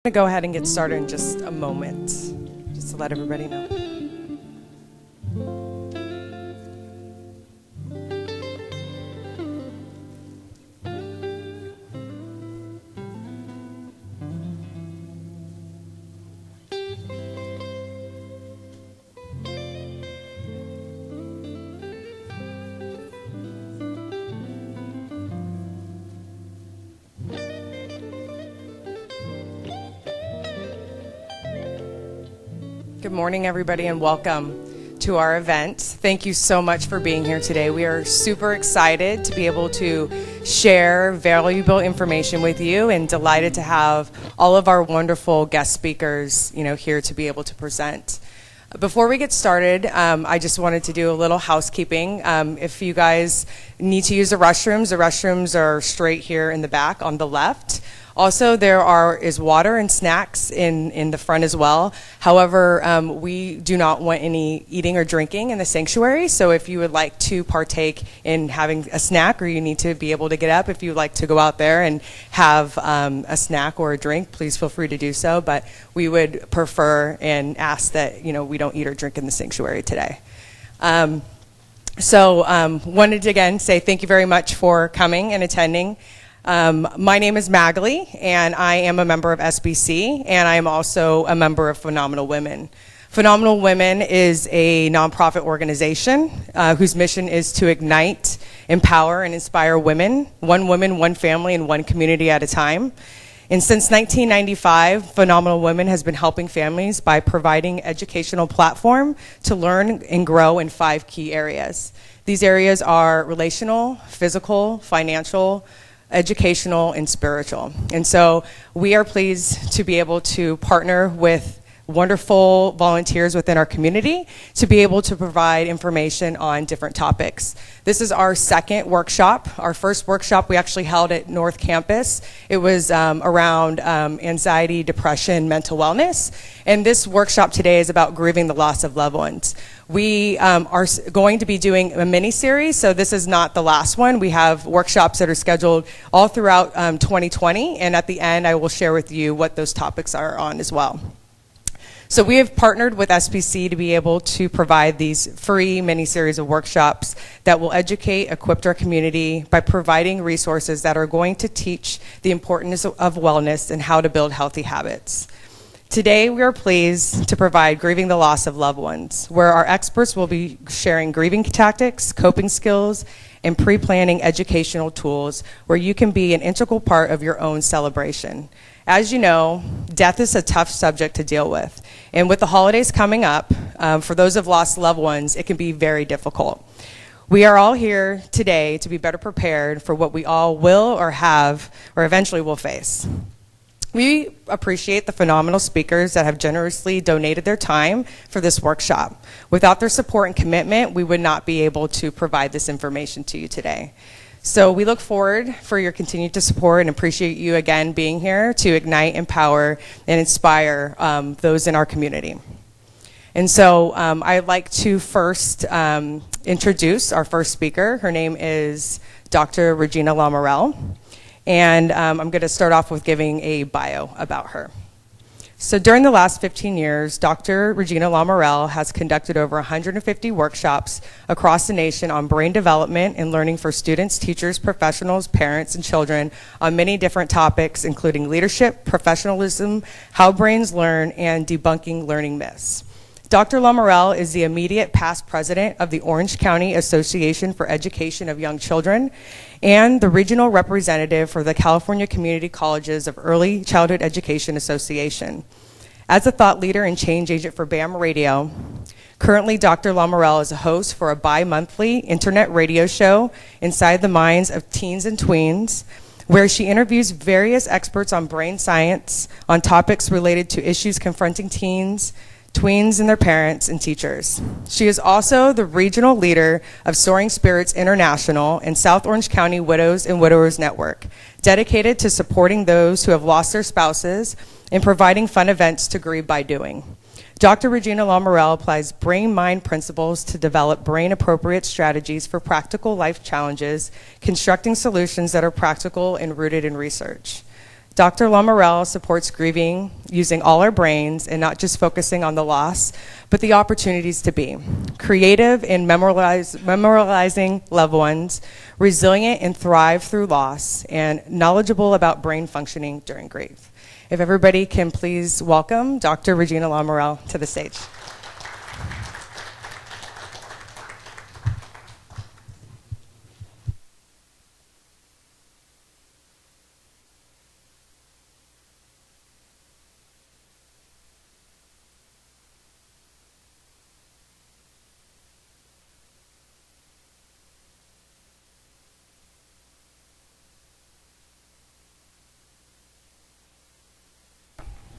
I'm going to go ahead and get started in just a moment, just to let everybody know. Good morning, everybody, and welcome to our event. Thank you so much for being here today. We are super excited to be able to share valuable information with you and delighted to have all of our wonderful guest speakers, here to be able to present. Before we get started, I just wanted to do a little housekeeping. If you guys need to use the restrooms are straight here in the back on the left. Also, there is water and snacks in the front as well. However, we do not want any eating or drinking in the sanctuary. So if you would like to partake in having a snack, or you need to be able to get up, if you'd like to go out there and have a snack or a drink, please feel free to do so. But we would prefer and ask that we don't eat or drink in the sanctuary today. Wanted to again say thank you very much for coming and attending. My name is Magali, and I am a member of SBC, and I am also a member of Phenomenal Women. Phenomenal Women is a nonprofit organization whose mission is to ignite, empower, and inspire women, one family, and one community at a time. And since 1995, Phenomenal Women has been helping families by providing educational platform to learn and grow in 5 key areas. These areas are relational, physical, financial, educational, and spiritual. And so we are pleased to be able to partner with wonderful volunteers within our community to be able to provide information on different topics. This is our second workshop. Our first workshop we actually held at North Campus. It was around anxiety, depression, mental wellness. And this workshop today is about grieving the loss of loved ones. We are going to be doing a mini-series, so this is not the last one. We have workshops that are scheduled all throughout 2020, and at the end I will share with you what those topics are on as well. So we have partnered with SBC to be able to provide these free mini-series of workshops that will educate, equip our community by providing resources that are going to teach the importance of wellness and how to build healthy habits. Today, we are pleased to provide Grieving the Loss of Loved Ones, where our experts will be sharing grieving tactics, coping skills, and pre-planning educational tools where you can be an integral part of your own celebration. As you know, death is a tough subject to deal with. And with the holidays coming up, for those who have lost loved ones, it can be very difficult. We are all here today to be better prepared for what we all will or have or eventually will face. We appreciate the phenomenal speakers that have generously donated their time for this workshop. Without their support and commitment, we would not be able to provide this information to you today. So we look forward for your continued support and appreciate you again being here to ignite, empower, and inspire those in our community. And so I'd like to first introduce our first speaker. Her name is Dr. Regina Lamoureux. And I'm going to start off with giving a bio about her. So during the last 15 years, Dr. Regina Lamoureux has conducted over 150 workshops across the nation on brain development and learning for students, teachers, professionals, parents, and children on many different topics, including leadership, professionalism, how brains learn, and debunking learning myths. Dr. Lamoureux is the immediate past president of the Orange County Association for Education of Young Children and the regional representative for the California Community Colleges of Early Childhood Education Association. As a thought leader and change agent for BAM Radio, currently Dr. Lamoureux is a host for a bi-monthly internet radio show, Inside the Minds of Teens and Tweens, where she interviews various experts on brain science on topics related to issues confronting teens, tweens and their parents and teachers. She is also the regional leader of Soaring Spirits International and South Orange County Widows and Widowers Network, dedicated to supporting those who have lost their spouses and providing fun events to grieve by doing. Dr. Regina Lamoureux applies brain-mind principles to develop brain-appropriate strategies for practical life challenges, constructing solutions that are practical and rooted in research. Dr. Lamarelle supports grieving using all our brains and not just focusing on the loss, but the opportunities to be creative in memorializing loved ones, resilient and thrive through loss, and knowledgeable about brain functioning during grief. If everybody can please welcome Dr. Regina Lamarelle to the stage.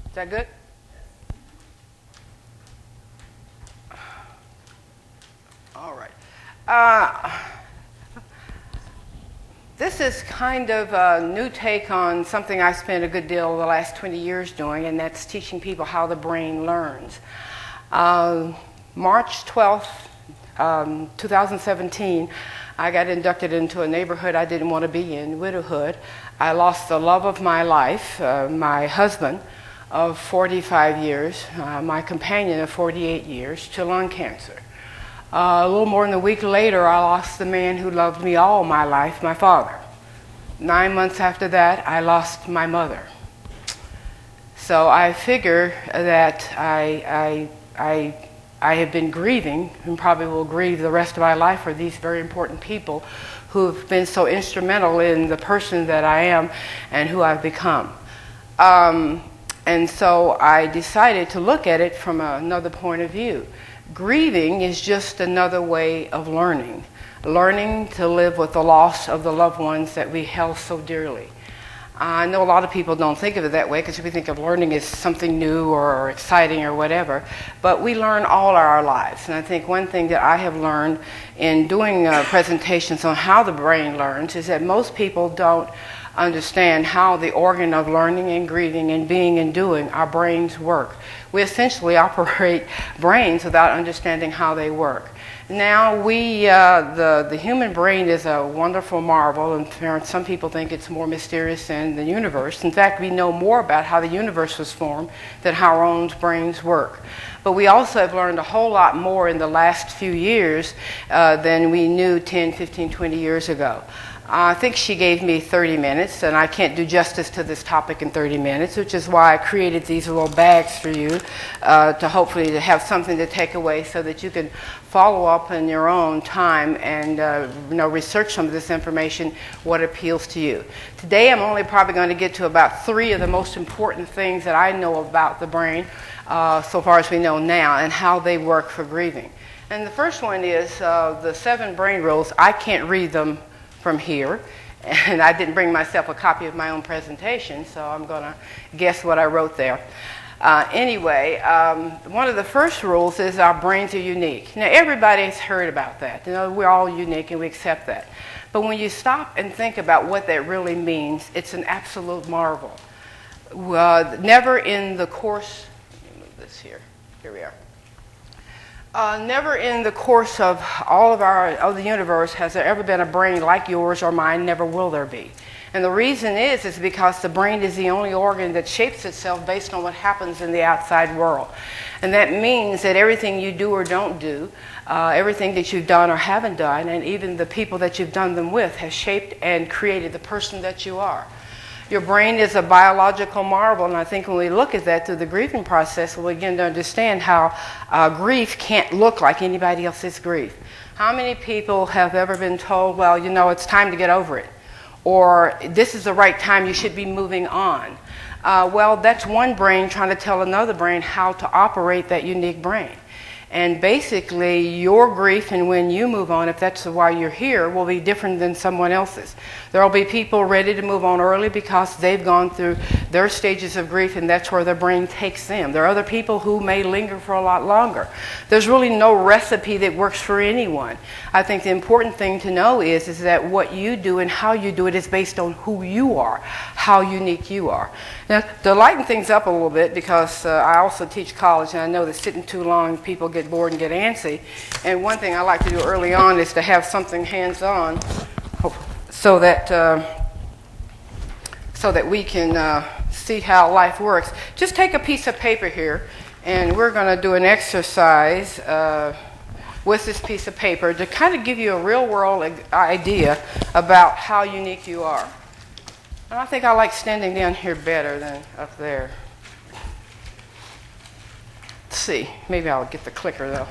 Is that good? All right. This is kind of a new take on something I spent a good deal of the last 20 years doing, and that's teaching people how the brain learns. March 12th, 2017, I got inducted into a neighborhood I didn't want to be in, widowhood. I lost the love of my life, my husband of 45 years, my companion of 48 years, to lung cancer. A little more than a week later, I lost the man who loved me all my life, my father. 9 months after that, I lost my mother. So I figure that I have been grieving, and probably will grieve the rest of my life, for these very important people who have been so instrumental in the person that I am and who I've become. And so I decided to look at it from another point of view. Grieving is just another way of learning to live with the loss of the loved ones that we held so dearly. I know a lot of people don't think of it that way because we think of learning as something new or exciting or whatever, but we learn all our lives. And I think one thing that I have learned in doing presentations on how the brain learns is that most people don't understand how the organ of learning and grieving and being and doing, our brains work. We essentially operate brains without understanding how they work. Now the human brain is a wonderful marvel, and some people think it's more mysterious than the universe. In fact, we know more about how the universe was formed than how our own brains work. But we also have learned a whole lot more in the last few years than we knew 10, 15, 20 years ago. I think she gave me 30 minutes, and I can't do justice to this topic in 30 minutes, which is why I created these little bags for you to hopefully to have something to take away so that you can follow up in your own time and research some of this information, what appeals to you. Today I'm only probably going to get to about 3 of the most important things that I know about the brain, so far as we know now, and how they work for grieving. And the first one is the 7 brain rules. I can't read them from here, and I didn't bring myself a copy of my own presentation, so I'm going to guess what I wrote there. Anyway, one of the first rules is our brains are unique. Now, everybody's heard about that. We're all unique, and we accept that. But when you stop and think about what that really means, it's an absolute marvel. Never in the course, let me move this here. Here we are. Never in the course of all of the universe has there ever been a brain like yours or mine, never will there be. And the reason is because the brain is the only organ that shapes itself based on what happens in the outside world. And that means that everything you do or don't do, everything that you've done or haven't done, and even the people that you've done them with, has shaped and created the person that you are. Your brain is a biological marvel, and I think when we look at that through the grieving process, we'll begin to understand how grief can't look like anybody else's grief. How many people have ever been told, well, it's time to get over it, or this is the right time, you should be moving on? Well, that's one brain trying to tell another brain how to operate that unique brain. And basically, your grief and when you move on, if that's why you're here, will be different than someone else's. There will be people ready to move on early because they've gone through their stages of grief, and that's where their brain takes them. There are other people who may linger for a lot longer. There's really no recipe that works for anyone. I think the important thing to know is that what you do and how you do it is based on who you are, how unique you are. Now, to lighten things up a little bit, because I also teach college, and I know that sitting too long, people get bored and get antsy. And one thing I like to do early on is to have something hands-on so that so that we can see how life works. Just take a piece of paper here, and we're going to do an exercise with this piece of paper to kind of give you a real-world idea about how unique you are. And I think I like standing down here better than up there. Let's see. Maybe I'll get the clicker, though.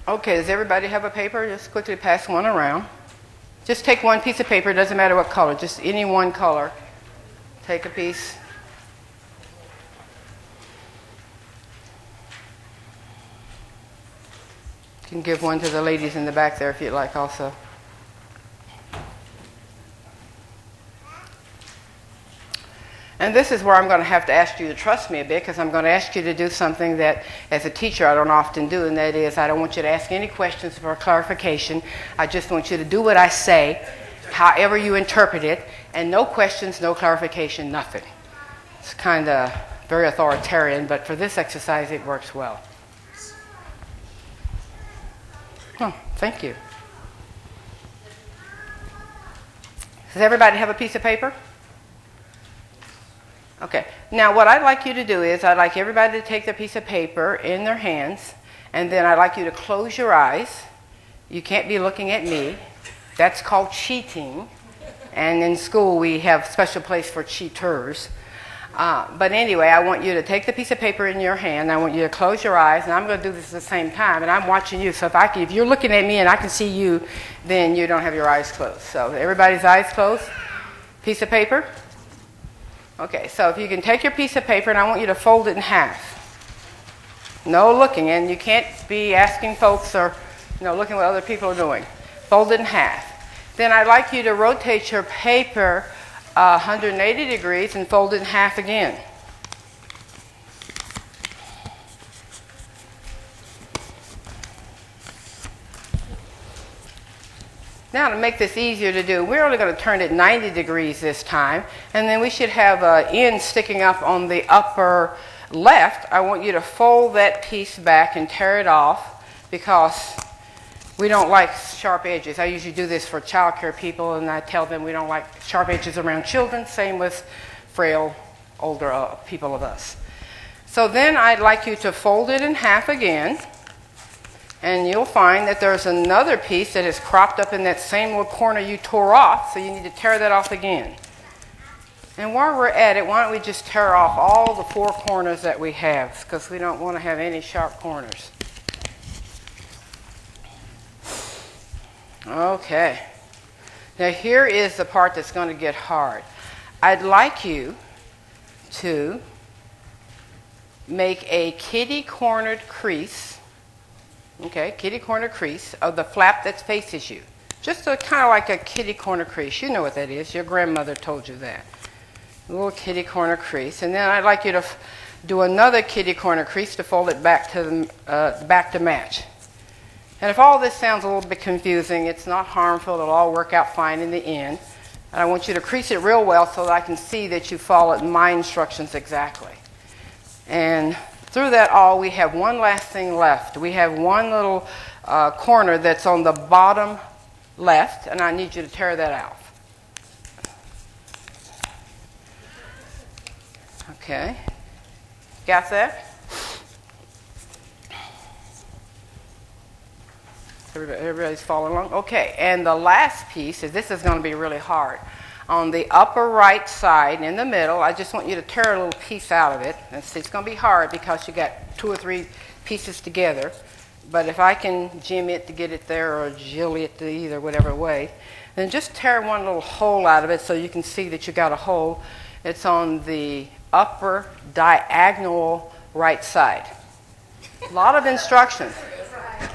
Okay, does everybody have a paper? Just quickly pass one around. Just take one piece of paper, doesn't matter what color, just any one color. Take a piece. You can give one to the ladies in the back there if you'd like also. And this is where I'm going to have to ask you to trust me a bit, because I'm going to ask you to do something that, as a teacher, I don't often do, and that is I don't want you to ask any questions for clarification. I just want you to do what I say, however you interpret it, and no questions, no clarification, nothing. It's kind of very authoritarian, but for this exercise, it works well. Oh, thank you. Does everybody have a piece of paper? Okay, now what I'd like you to do is I'd like everybody to take their piece of paper in their hands, and then I'd like you to close your eyes. You can't be looking at me. That's called cheating. And in school we have a special place for cheaters. But anyway, I want you to take the piece of paper in your hand. I want you to close your eyes, and I'm going to do this at the same time, and I'm watching you. So if you're looking at me and I can see you, then you don't have your eyes closed. So everybody's eyes closed. Piece of paper. Okay, so if you can take your piece of paper, and I want you to fold it in half. No looking, and you can't be asking folks or looking what other people are doing. Fold it in half. Then I'd like you to rotate your paper 180 degrees and fold it in half again. Now, to make this easier to do, we're only going to turn it 90 degrees this time, and then we should have an end sticking up on the upper left. I want you to fold that piece back and tear it off, because we don't like sharp edges. I usually do this for child care people, and I tell them we don't like sharp edges around children. Same with frail, older people of us. So then I'd like you to fold it in half again. And you'll find that there's another piece that is cropped up in that same little corner you tore off, so you need to tear that off again. And while we're at it, why don't we just tear off all the 4 corners that we have, because we don't want to have any sharp corners. Okay. Now here is the part that's going to get hard. I'd like you to make a kitty-cornered crease. Okay, kitty corner crease of the flap that faces you. Just kind of like a kitty corner crease. You know what that is. Your grandmother told you that. A little kitty corner crease. And then I'd like you to do another kitty corner crease to fold it back to match. And if all this sounds a little bit confusing, it's not harmful. It'll all work out fine in the end. And I want you to crease it real well so that I can see that you followed my instructions exactly. And through that all, we have one last thing left. We have one little corner that's on the bottom left, and I need you to tear that out. Okay. Got that? Everybody's following along? Okay, and the last piece is, this is going to be really hard. On the upper right side in the middle, I just want you to tear a little piece out of it. It's going to be hard because you got 2 or 3 pieces together. But if I can jim it to get it there, or jill it to either whatever way, then just tear one little hole out of it so you can see that you got a hole. It's on the upper diagonal right side. A lot of instructions.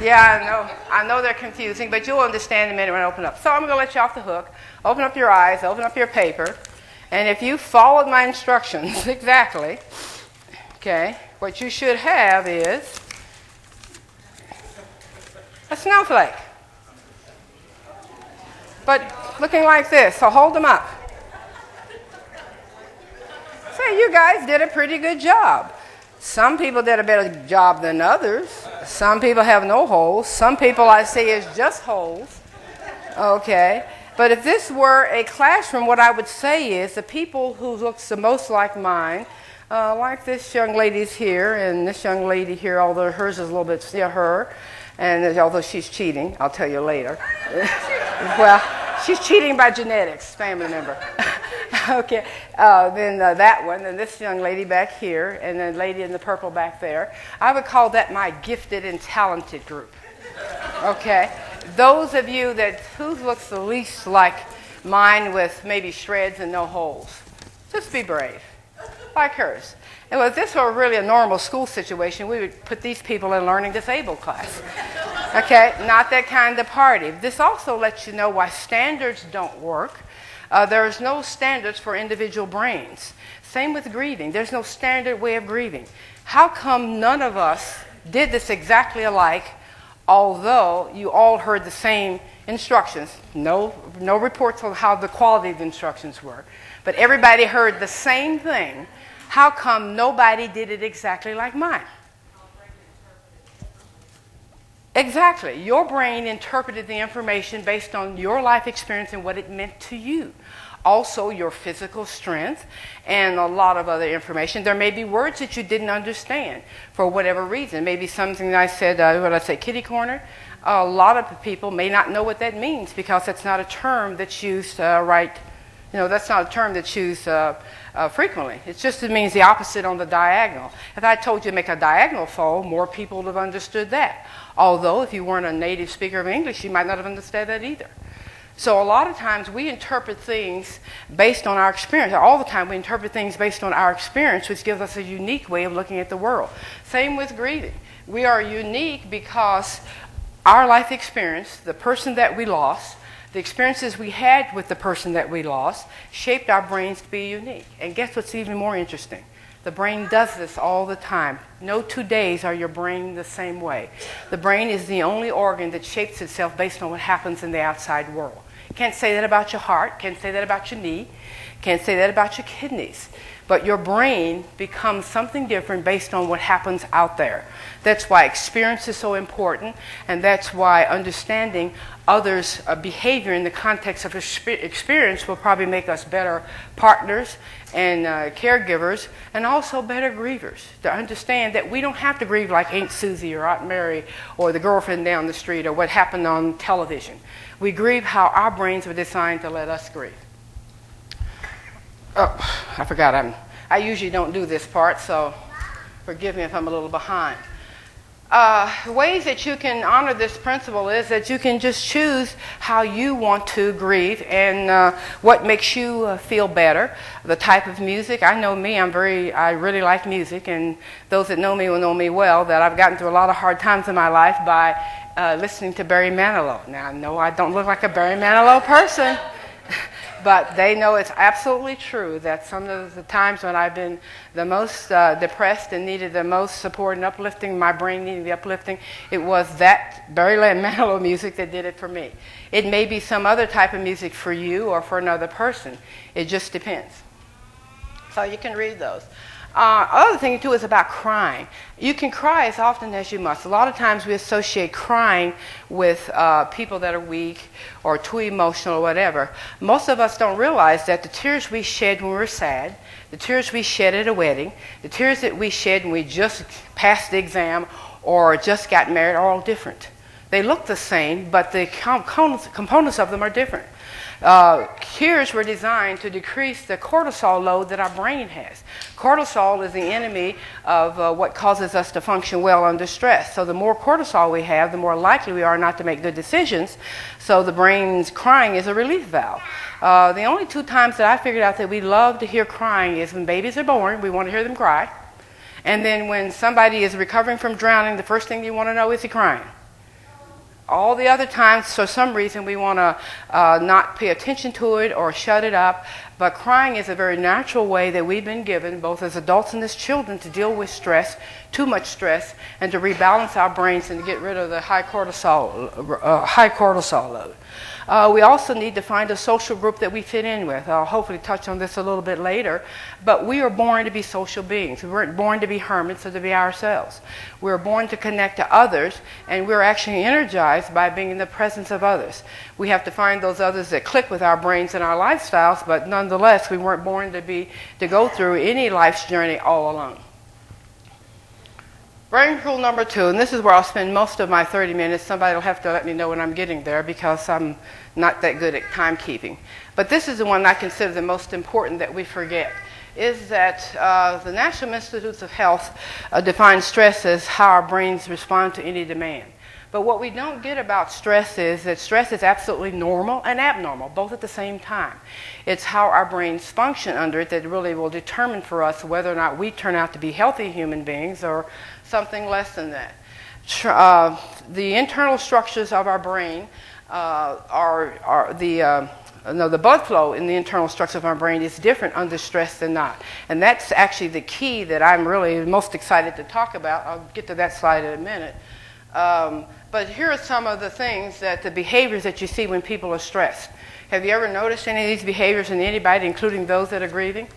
Yeah, I know they're confusing, but you'll understand in a minute when I open up. So I'm going to let you off the hook. Open up your eyes, open up your paper, and if you followed my instructions exactly, okay, what you should have is a snowflake. But looking like this, so hold them up. Say, you guys did a pretty good job. Some people did a better job than others. Some people have no holes. Some people, I say, is just holes. Okay. But if this were a classroom, what I would say is the people who looks the most like mine, like this young lady's here, and this young lady here, although hers is a little bit, her, and although she's cheating, I'll tell you later. Well, she's cheating by genetics, family member. Okay, then that one, and this young lady back here, and the lady in the purple back there. I would call that my gifted and talented group. Okay, those of you that whose looks the least like mine with maybe shreds and no holes, just be brave, like hers. And if this were really a normal school situation, we would put these people in learning disabled class. Okay, not that kind of party. This also lets you know why standards don't work. There's no standards for individual brains. Same with grieving. There's no standard way of grieving. How come none of us did this exactly alike, although you all heard the same instructions? No reports on how the quality of the instructions were. But everybody heard the same thing. How come nobody did it exactly like mine? Exactly. Your brain interpreted the information based on your life experience and what it meant to you. Also, your physical strength and a lot of other information. There may be words that you didn't understand for whatever reason. Maybe something that I said, what did I say, kitty corner? A lot of people may not know what that means because that's not a term that's used that's not a term that's used frequently. It just means the opposite on the diagonal. If I told you to make a diagonal fold, more people would have understood that. Although, if you weren't a native speaker of English, you might not have understood that either. So a lot of times we interpret things based on our experience. All the time we interpret things based on our experience, which gives us a unique way of looking at the world. Same with grieving. We are unique because our life experience, the person that we lost, the experiences we had with the person that we lost, shaped our brains to be unique. And guess what's even more interesting? The brain does this all the time. No 2 days are your brain the same way. The brain is the only organ that shapes itself based on what happens in the outside world. Can't say that about your heart, can't say that about your knee, can't say that about your kidneys. But your brain becomes something different based on what happens out there. That's why experience is so important, and that's why understanding others' behavior in the context of experience will probably make us better partners and caregivers, and also better grievers. To understand that we don't have to grieve like Aunt Susie or Aunt Mary or the girlfriend down the street or what happened on television. We grieve how our brains were designed to let us grieve. Oh, I forgot. I usually don't do this part, so forgive me if I'm a little behind. Ways that you can honor this principle is that you can just choose how you want to grieve and what makes you feel better. The type of music. I know me. I really like music, and those that know me will know me well. That I've gotten through a lot of hard times in my life by listening to Barry Manilow. Now, no, I don't look like a Barry Manilow person. But they know it's absolutely true that some of the times when I've been the most depressed and needed the most support and uplifting, my brain needed the uplifting, it was that Barry Manilow music that did it for me. It may be some other type of music for you or for another person. It just depends. So you can read those. Other thing, too, is about crying. You can cry as often as you must. A lot of times we associate crying with people that are weak or too emotional or whatever. Most of us don't realize that the tears we shed when we're sad, the tears we shed at a wedding, the tears that we shed when we just passed the exam or just got married are all different. They look the same, but the components of them are different. Tears were designed to decrease the cortisol load that our brain has. Cortisol is the enemy of what causes us to function well under stress. So the more cortisol we have, the more likely we are not to make good decisions. So the brain's crying is a relief valve. The only 2 times that I figured out that we love to hear crying is when babies are born, we want to hear them cry. And then when somebody is recovering from drowning, the first thing you want to know is he crying. All the other times, for some reason, we want to not pay attention to it or shut it up. But crying is a very natural way that we've been given, both as adults and as children, to deal with stress, too much stress, and to rebalance our brains and to get rid of the high cortisol load. We also need to find a social group that we fit in with. I'll hopefully touch on this a little bit later, but we are born to be social beings. We weren't born to be hermits or to be ourselves. We were born to connect to others, and we're actually energized by being in the presence of others. We have to find those others that click with our brains and our lifestyles, but nonetheless, we weren't born to go through any life's journey all alone. Brain rule number 2, and this is where I'll spend most of my 30 minutes. Somebody will have to let me know when I'm getting there because I'm not that good at timekeeping. But this is the one I consider the most important that we forget, is that the National Institutes of Health define stress as how our brains respond to any demand. But what we don't get about stress is that stress is absolutely normal and abnormal, both at the same time. It's how our brains function under it that really will determine for us whether or not we turn out to be healthy human beings or something less than that. The internal structures of our brain the blood flow in the internal structure of our brain is different under stress than not. And that's actually the key that I'm really most excited to talk about. I'll get to that slide in a minute. But here are some of the things the behaviors that you see when people are stressed. Have you ever noticed any of these behaviors in anybody, including those that are grieving?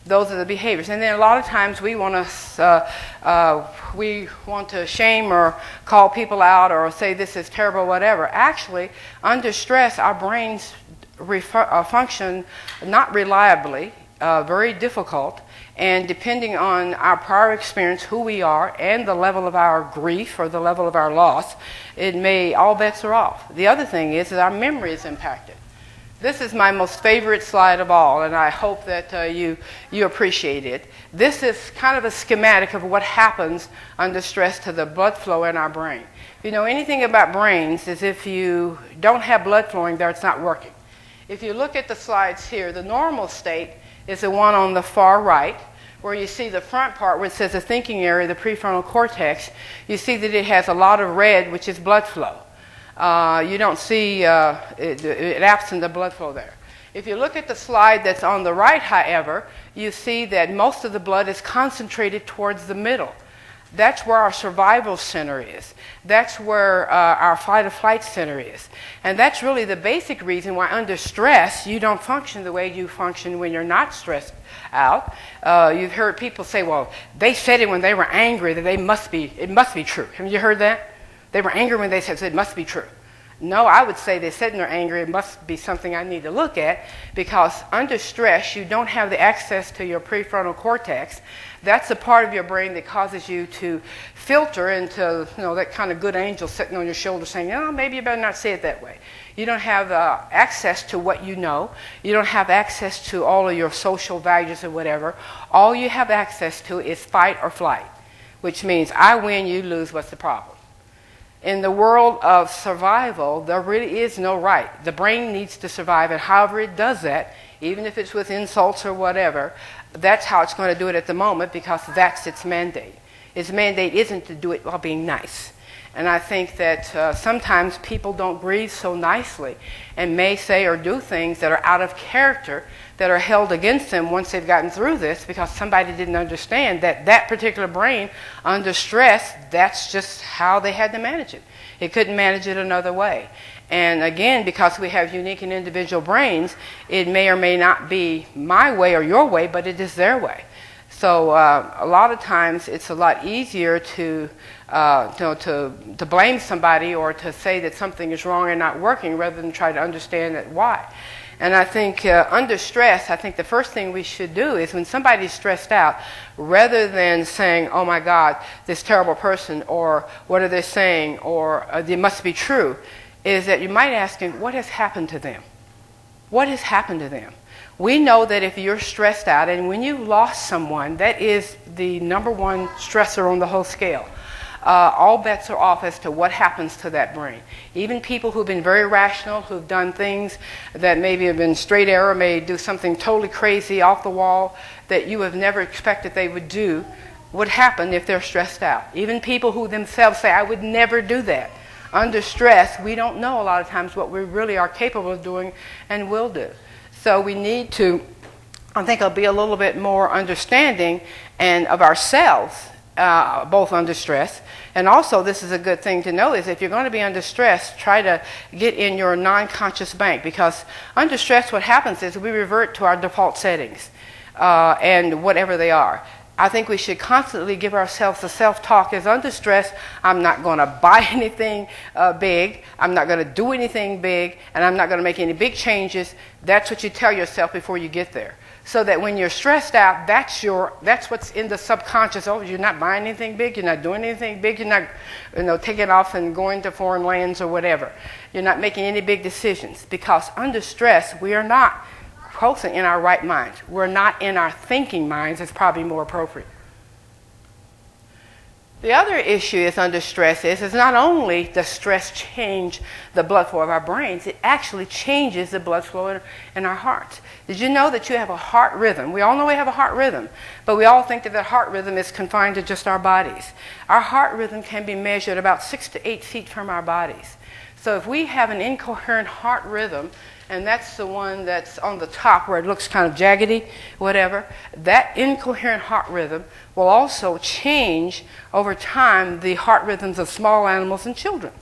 Those are the behaviors. And then a lot of times we want to shame or call people out or say this is terrible, whatever. Actually, under stress, our brains function not reliably, very difficult, and depending on our prior experience, who we are, and the level of our grief or the level of our loss, all bets are off. The other thing is that our memory is impacted. This is my most favorite slide of all, and I hope that you appreciate it. This is kind of a schematic of what happens under stress to the blood flow in our brain. If you know anything about brains, is if you don't have blood flowing there, it's not working. If you look at the slides here, the normal state is the one on the far right, where you see the front part where it says the thinking area, the prefrontal cortex. You see that it has a lot of red, which is blood flow. You don't see it absent the blood flow there. If you look at the slide that's on the right, however, you see that most of the blood is concentrated towards the middle. That's where our survival center is. That's where our fight or flight center is. And that's really the basic reason why under stress you don't function the way you function when you're not stressed out. You've heard people say, well, they said it when they were angry, that it must be true. Have you heard that? They were angry when they said it must be true. No, I would say they said they're angry. It must be something I need to look at, because under stress you don't have the access to your prefrontal cortex. That's the part of your brain that causes you to filter into that kind of good angel sitting on your shoulder saying, maybe you better not say it that way. You don't have access to what you know. You don't have access to all of your social values or whatever. All you have access to is fight or flight, which means I win, you lose, what's the problem? In the world of survival, there really is no right. The brain needs to survive, and however it does that, even if it's with insults or whatever, that's how it's going to do it at the moment, because that's its mandate. Its mandate isn't to do it while being nice. And I think that sometimes people don't grieve so nicely and may say or do things that are out of character that are held against them once they've gotten through this, because somebody didn't understand that particular brain under stress, that's just how they had to manage it. It couldn't manage it another way. And again, because we have unique and individual brains, it may or may not be my way or your way, but it is their way. So a lot of times it's a lot easier to blame somebody or to say that something is wrong and not working rather than try to understand that why. And I think under stress, I think the first thing we should do is when somebody's stressed out, rather than saying, oh my God, this terrible person, or what are they saying, or it must be true, is that you might ask him, what has happened to them? What has happened to them? We know that if you're stressed out, and when you've lost someone, that is the number one stressor on the whole scale. All bets are off as to what happens to that brain. Even people who've been very rational, who've done things that maybe have been straight error, may do something totally crazy off the wall that you have never expected they would do, would happen if they're stressed out. Even people who themselves say, I would never do that. Under stress, we don't know a lot of times what we really are capable of doing and will do. So we need to, I think, be a little bit more understanding and of ourselves both under stress. And also, this is a good thing to know, is if you're going to be under stress, try to get in your non-conscious bank, because under stress what happens is we revert to our default settings and whatever they are. I think we should constantly give ourselves a self-talk as under stress. I'm not going to buy anything big. I'm not going to do anything big. And I'm not going to make any big changes. That's what you tell yourself before you get there. So that when you're stressed out, that's what's in the subconscious. Oh, you're not buying anything big. You're not doing anything big. You're not taking off and going to foreign lands or whatever. You're not making any big decisions. Because under stress, we are not in our right minds. We're not in our thinking minds. It's probably more appropriate. The other issue is under stress is not only does stress change the blood flow of our brains, it actually changes the blood flow in our hearts. Did you know that you have a heart rhythm? We all know we have a heart rhythm, but we all think that that heart rhythm is confined to just our bodies. Our heart rhythm can be measured about 6 to 8 feet from our bodies. So if we have an incoherent heart rhythm, and that's the one that's on the top where it looks kind of jaggedy, whatever, that incoherent heart rhythm will also change over time the heart rhythms of small animals and children,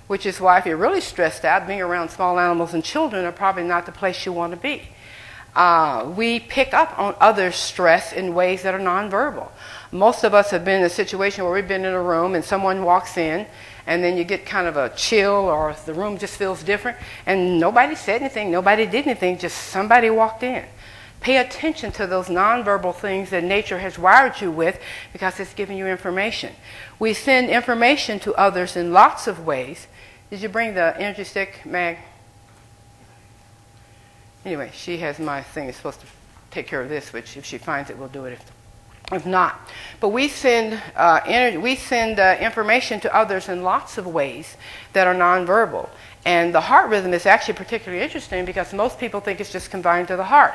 which is why if you're really stressed out, being around small animals and children are probably not the place you want to be. We pick up on other stress in ways that are nonverbal. Most of us have been in a situation where we've been in a room and someone walks in, and then you get kind of a chill, or the room just feels different, and nobody said anything, nobody did anything, just somebody walked in. Pay attention to those nonverbal things that nature has wired you with, because it's giving you information. We send information to others in lots of ways. Did you bring the energy stick, Mag? Anyway, she has my thing. It's supposed to take care of this, which if she finds it, we'll do it. If not. But we send information to others in lots of ways that are nonverbal. And the heart rhythm is actually particularly interesting because most people think it's just confined to the heart.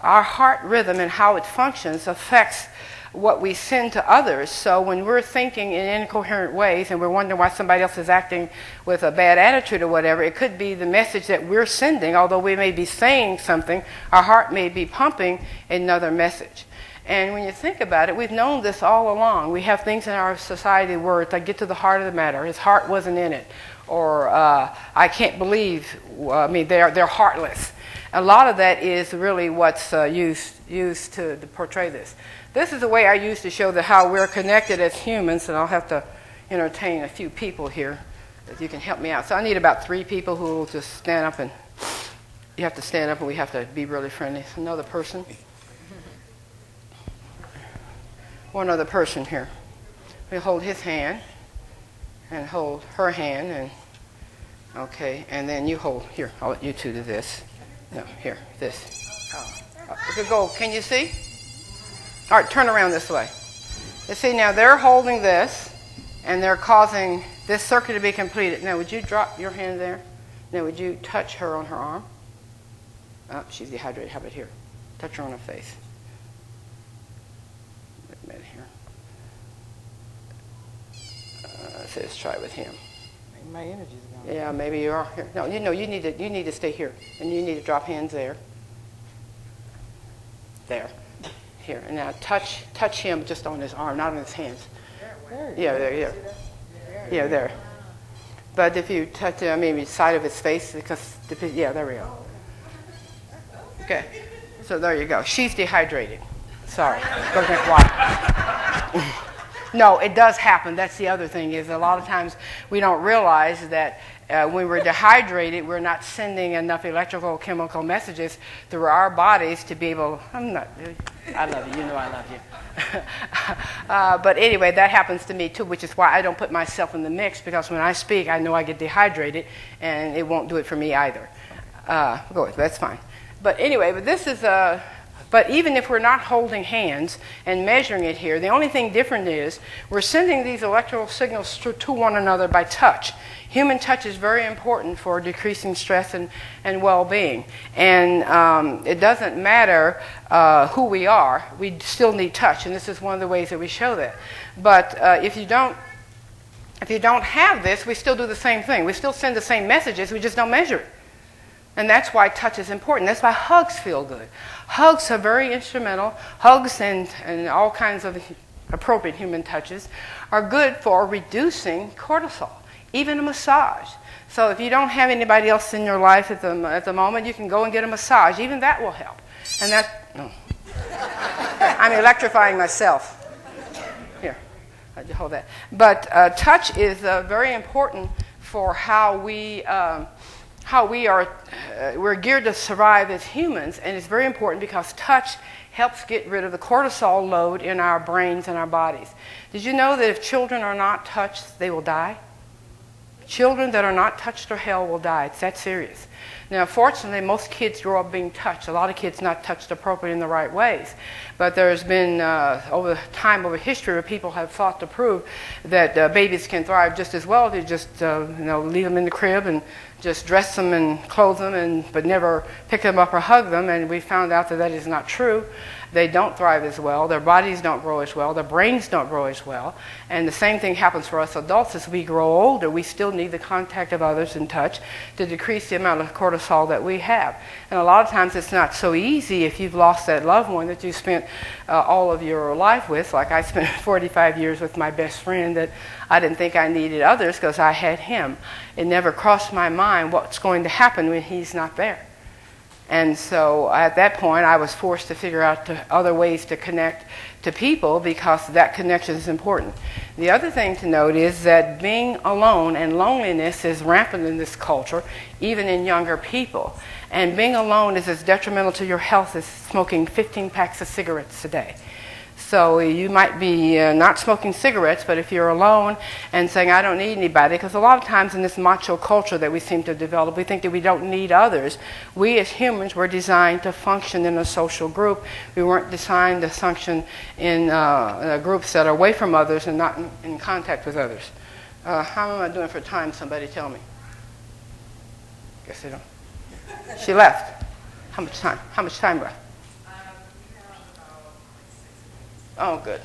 Our heart rhythm and how it functions affects what we send to others. So when we're thinking in incoherent ways and we're wondering why somebody else is acting with a bad attitude or whatever, it could be the message that we're sending. Although we may be saying something, our heart may be pumping another message. And when you think about it, we've known this all along. We have things in our society where it's like, get to the heart of the matter. His heart wasn't in it. Or, I can't believe, they're heartless. A lot of that is really what's used to portray this. This is the way I used to show how we're connected as humans, and I'll have to entertain a few people here if you can help me out. So I need about 3 people who will just stand up, and you have to stand up and we have to be really friendly. Another person. One other person here. We hold his hand and hold her hand, and okay, and then you hold here. I'll let you two do this. No, here, this. Okay, go. Can you see? All right, turn around this way. You see now they're holding this, and they're causing this circuit to be completed. Now, would you drop your hand there? Now, would you touch her on her arm? Oh, she's dehydrated. How about here? Touch her on her face. Let's try with him. Maybe my energy's gone. Yeah, maybe you are here. No, you need to stay here, and you need to drop hands there. There, here, and now touch him just on his arm, not on his hands. Yeah, there. But if you touch maybe side of his face, because yeah, there we go. Okay, so there you go. She's dehydrated. Sorry, go drink water. No, it does happen. That's the other thing, is a lot of times we don't realize that when we're dehydrated, we're not sending enough electrical chemical messages through our bodies to be able, I love you, you know I love you. But anyway, that happens to me too, which is why I don't put myself in the mix, because when I speak, I know I get dehydrated, and it won't do it for me either. That's fine. But anyway, this is But even if we're not holding hands and measuring it here, the only thing different is we're sending these electrical signals to one another by touch. Human touch is very important for decreasing stress and well-being. And it doesn't matter who we are, we still need touch, and this is one of the ways that we show that. But if you don't have this, we still do the same thing. We still send the same messages, we just don't measure it. And that's why touch is important. That's why hugs feel good. Hugs are very instrumental. Hugs and all kinds of appropriate human touches, are good for reducing cortisol, even a massage. So if you don't have anybody else in your life at the moment, you can go and get a massage. Even that will help. And I'm electrifying myself. Here, I'll just hold that. But touch is very important for how we are. We're geared to survive as humans, and it's very important because touch helps get rid of the cortisol load in our brains and our bodies. Did you know that if children are not touched, they will die? Children that are not touched or held will die. It's that serious. Now, fortunately, most kids grow up being touched. A lot of kids not touched appropriately in the right ways. But there's been, over history, where people have fought to prove that babies can thrive just as well if you just leave them in the crib and just dress them and clothe them, but never pick them up or hug them. And we found out that that is not true. They don't thrive as well. Their bodies don't grow as well. Their brains don't grow as well. And the same thing happens for us adults. As we grow older, we still need the contact of others and touch to decrease the amount of cortisol that we have. And a lot of times it's not so easy if you've lost that loved one that you spent all of your life with. Like I spent 45 years with my best friend that I didn't think I needed others because I had him. It never crossed my mind what's going to happen when he's not there. And so at that point, I was forced to figure out other ways to connect to people because that connection is important. The other thing to note is that being alone and loneliness is rampant in this culture, even in younger people. And being alone is as detrimental to your health as smoking 15 packs of cigarettes a day. So you might be not smoking cigarettes, but if you're alone and saying, I don't need anybody, because a lot of times in this macho culture that we seem to develop, we think that we don't need others. We as humans were designed to function in a social group. We weren't designed to function in groups that are away from others and not in contact with others. How am I doing for time? Somebody tell me. Guess they don't. She left. How much time? How much time left? Oh, good.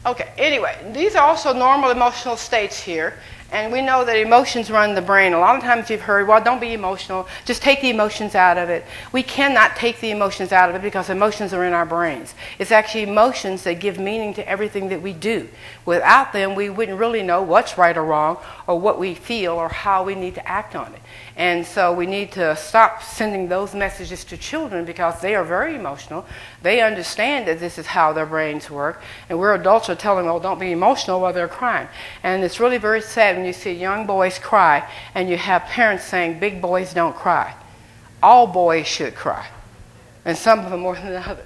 Okay, anyway, these are also normal emotional states here. And we know that emotions run the brain. A lot of times you've heard, well, don't be emotional. Just take the emotions out of it. We cannot take the emotions out of it because emotions are in our brains. It's actually emotions that give meaning to everything that we do. Without them, we wouldn't really know what's right or wrong or what we feel or how we need to act on it. And so we need to stop sending those messages to children because they are very emotional. They understand that this is how their brains work. And we're adults are telling them, oh, don't be emotional while they're crying. And it's really very sad when you see young boys cry and you have parents saying, big boys don't cry. All boys should cry. And some of them more than others.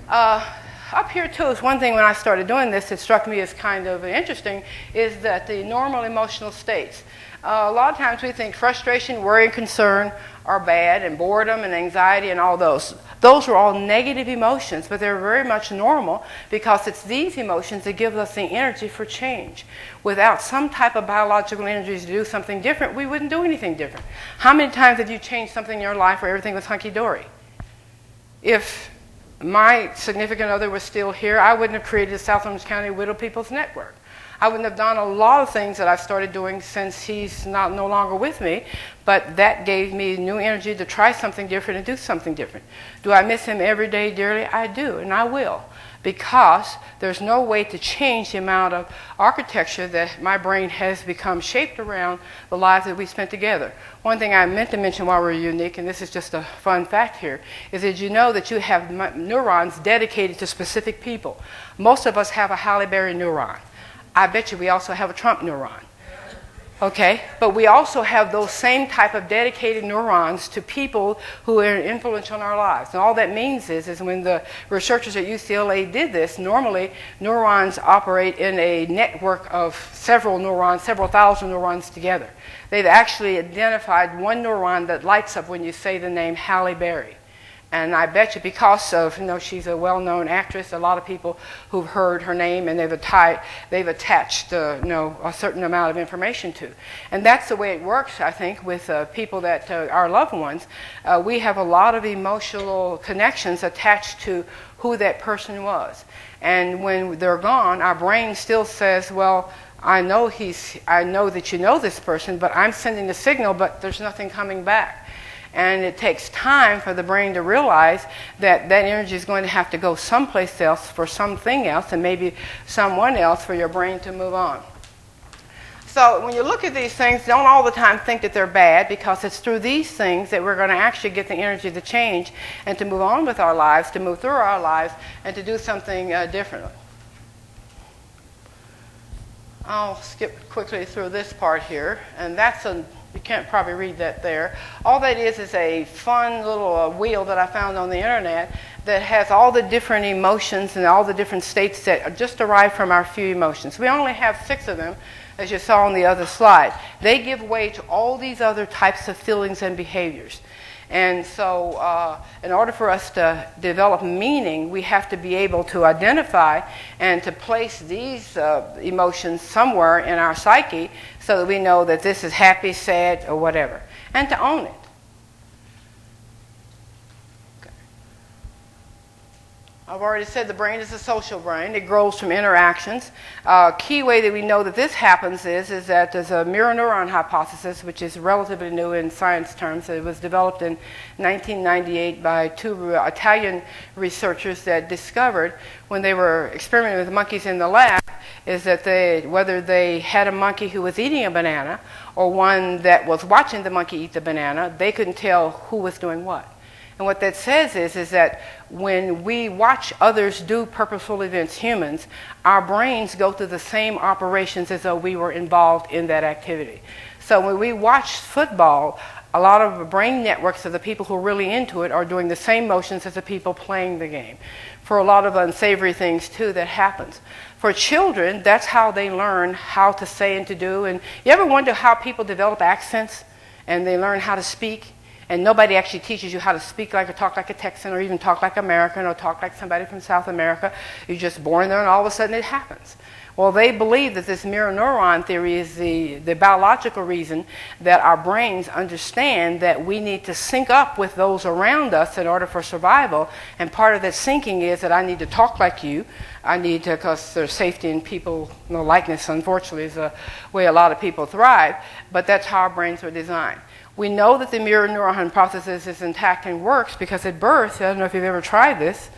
Up here, too, is one thing when I started doing this that struck me as kind of interesting is that the normal emotional states. A lot of times we think frustration, worry, and concern are bad, and boredom and anxiety and all those. Those are all negative emotions, but they're very much normal because it's these emotions that give us the energy for change. Without some type of biological energy to do something different, we wouldn't do anything different. How many times have you changed something in your life where everything was hunky-dory? If my significant other was still here, I wouldn't have created the South Orange County Widow People's Network. I wouldn't have done a lot of things that I've started doing since he's no longer with me, but that gave me new energy to try something different and do something different. Do I miss him every day dearly? I do, and I will, because there's no way to change the amount of architecture that my brain has become shaped around the lives that we spent together. One thing I meant to mention while we're unique, and this is just a fun fact here, is that you know that you have neurons dedicated to specific people. Most of us have a Halle Berry neuron. I bet you we also have a Trump neuron. Okay? But we also have those same type of dedicated neurons to people who are influential in our lives. And all that means is when the researchers at UCLA did this, normally neurons operate in a network of several neurons, several thousand neurons together. They've actually identified one neuron that lights up when you say the name Halle Berry. And I bet you because of, she's a well-known actress, a lot of people who've heard her name and they've attached, a certain amount of information to. And that's the way it works, I think, with people that are loved ones. We have a lot of emotional connections attached to who that person was. And when they're gone, our brain still says, well, I know that you know this person, but I'm sending the signal, but there's nothing coming back. And it takes time for the brain to realize that that energy is going to have to go someplace else for something else, and maybe someone else for your brain to move on. So when you look at these things, don't all the time think that they're bad, because it's through these things that we're going to actually get the energy to change and to move on with our lives, to move through our lives, and to do something differently. I'll skip quickly through this part here, and you can't probably read that there. All that is a fun little wheel that I found on the internet that has all the different emotions and all the different states that are just derived from our few emotions. We only have 6 of them, as you saw on the other slide. They give way to all these other types of feelings and behaviors. And so in order for us to develop meaning, we have to be able to identify and to place these emotions somewhere in our psyche so that we know that this is happy, sad, or whatever, and to own it. I've already said the brain is a social brain. It grows from interactions. Key way that we know that this happens is that there's a mirror neuron hypothesis, which is relatively new in science terms. It was developed in 1998 by 2 Italian researchers that discovered, when they were experimenting with monkeys in the lab, is that whether they had a monkey who was eating a banana or one that was watching the monkey eat the banana, they couldn't tell who was doing what. And what that says is that when we watch others do purposeful events, humans, our brains go through the same operations as though we were involved in that activity. So when we watch football, a lot of the brain networks of the people who are really into it are doing the same motions as the people playing the game. For a lot of unsavory things, too, that happens. For children, that's how they learn how to say and to do. And you ever wonder how people develop accents and they learn how to speak? And nobody actually teaches you how to speak like or talk like a Texan or even talk like American or talk like somebody from South America. You're just born there and all of a sudden it happens. Well, they believe that this mirror neuron theory is the biological reason that our brains understand that we need to sync up with those around us in order for survival. And part of that syncing is that I need to talk like you. I need to, because there's safety in people, likeness, unfortunately, is the way a lot of people thrive. But that's how our brains are designed. We know that the mirror neuron hypothesis is intact and works because at birth, I don't know if you've ever tried this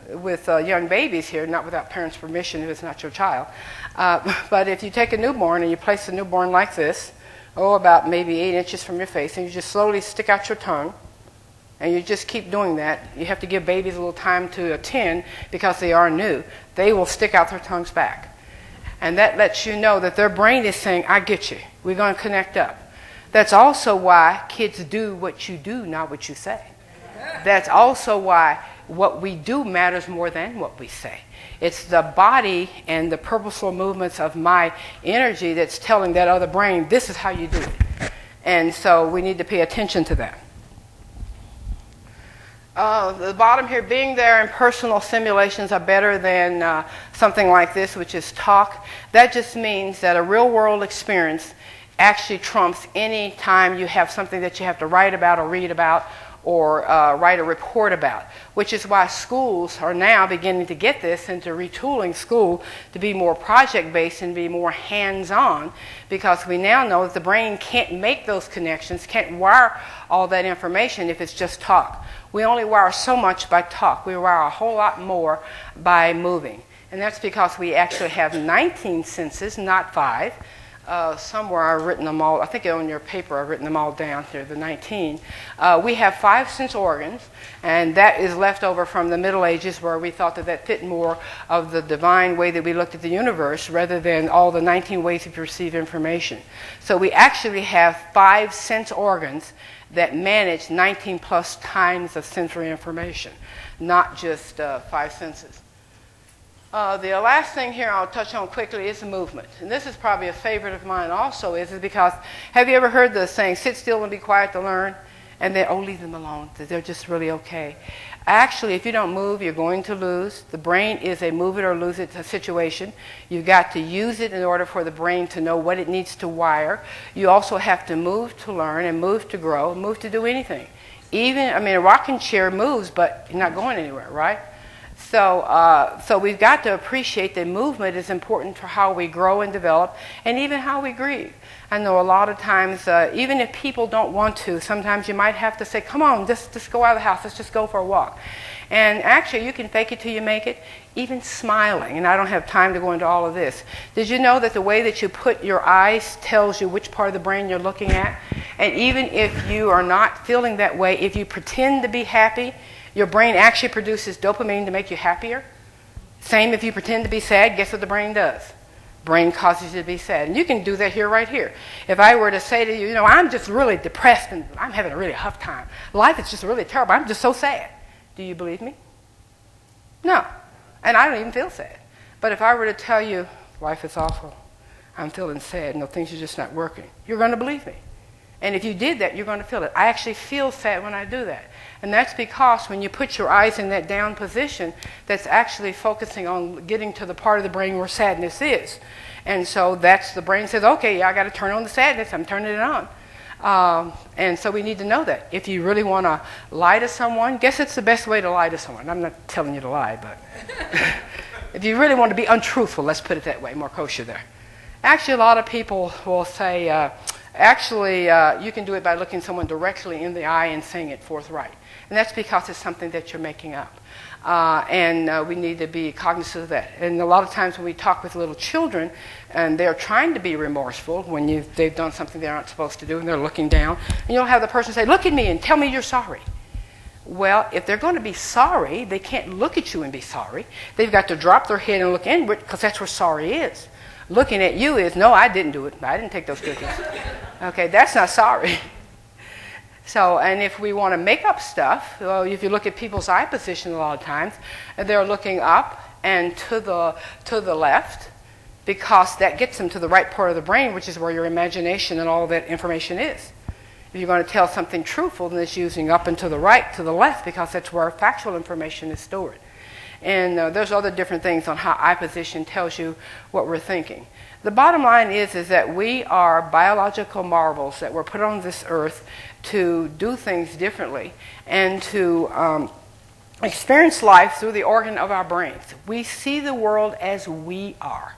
with young babies here, not without parents' permission if it's not your child, but if you take a newborn and you place the newborn like this, about maybe 8 inches from your face, and you just slowly stick out your tongue, and you just keep doing that. You have to give babies a little time to attend because they are new. They will stick out their tongues back. And that lets you know that their brain is saying, I get you. We're going to connect up. That's also why kids do what you do, not what you say. That's also why what we do matters more than what we say. It's the body and the purposeful movements of my energy that's telling that other brain, this is how you do it. And so we need to pay attention to that. The bottom here, being there in personal simulations are better than something like this, which is talk. That just means that a real world experience actually trumps any time you have something that you have to write about or read about or write a report about, which is why schools are now beginning to get this into retooling school to be more project-based and be more hands-on, because we now know that the brain can't make those connections, can't wire all that information if it's just talk. We only wire so much by talk. We wire a whole lot more by moving. And that's because we actually have 19 senses, not 5. Somewhere I've written them all. I think on your paper I've written them all down here, the 19. We have 5 sense organs, and that is left over from the Middle Ages, where we thought that fit more of the divine way that we looked at the universe rather than all the 19 ways to perceive information. So we actually have 5 sense organs that manage 19 plus times of sensory information, not just 5 senses. The last thing here I'll touch on quickly is movement. And this is probably a favorite of mine also, is because, have you ever heard the saying, sit still and be quiet to learn? And then, leave them alone, that they're just really okay. Actually, if you don't move, you're going to lose. The brain is a move it or lose it situation. You've got to use it in order for the brain to know what it needs to wire. You also have to move to learn and move to grow, and move to do anything. A rocking chair moves, but you're not going anywhere, right? So we've got to appreciate that movement is important for how we grow and develop, and even how we grieve. I know a lot of times, even if people don't want to, sometimes you might have to say, come on, just go out of the house, let's just go for a walk. And actually, you can fake it till you make it, even smiling. And I don't have time to go into all of this. Did you know that the way that you put your eyes tells you which part of the brain you're looking at? And even if you are not feeling that way, if you pretend to be happy, your brain actually produces dopamine to make you happier. Same if you pretend to be sad, guess what the brain does? Brain causes you to be sad. And you can do that here, right here. If I were to say to you, you know, I'm just really depressed and I'm having a really tough time. Life is just really terrible. I'm just so sad. Do you believe me? No. And I don't even feel sad. But if I were to tell you, life is awful, I'm feeling sad, no, things are just not working, you're going to believe me. And if you did that, you're going to feel it. I actually feel sad when I do that. And that's because when you put your eyes in that down position, that's actually focusing on getting to the part of the brain where sadness is. And so that's the brain says, okay, yeah, I got to turn on the sadness. I'm turning it on. And so we need to know that. If you really want to lie to someone, guess it's the best way to lie to someone. I'm not telling you to lie, but if you really want to be untruthful, let's put it that way, more kosher there. Actually, a lot of people will say, you can do it by looking someone directly in the eye and saying it forthright. And that's because it's something that you're making up. And we need to be cognizant of that. And a lot of times when we talk with little children, and they're trying to be remorseful when they've done something they're not supposed to do, and they're looking down, and you'll have the person say, look at me and tell me you're sorry. Well, if they're going to be sorry, they can't look at you and be sorry. They've got to drop their head and look inward, because that's where sorry is. Looking at you is, no, I didn't do it. I didn't take those cookies. Okay, that's not sorry. So, and if we want to make up stuff, well, if you look at people's eye position a lot of times, they're looking up and to the left, because that gets them to the right part of the brain, which is where your imagination and all of that information is. If you're going to tell something truthful, then it's using up and to the right, to the left, because that's where factual information is stored. And there's other different things on how eye position tells you what we're thinking. The bottom line is that we are biological marvels that were put on this earth to do things differently and to experience life through the organ of our brains. We see the world as we are.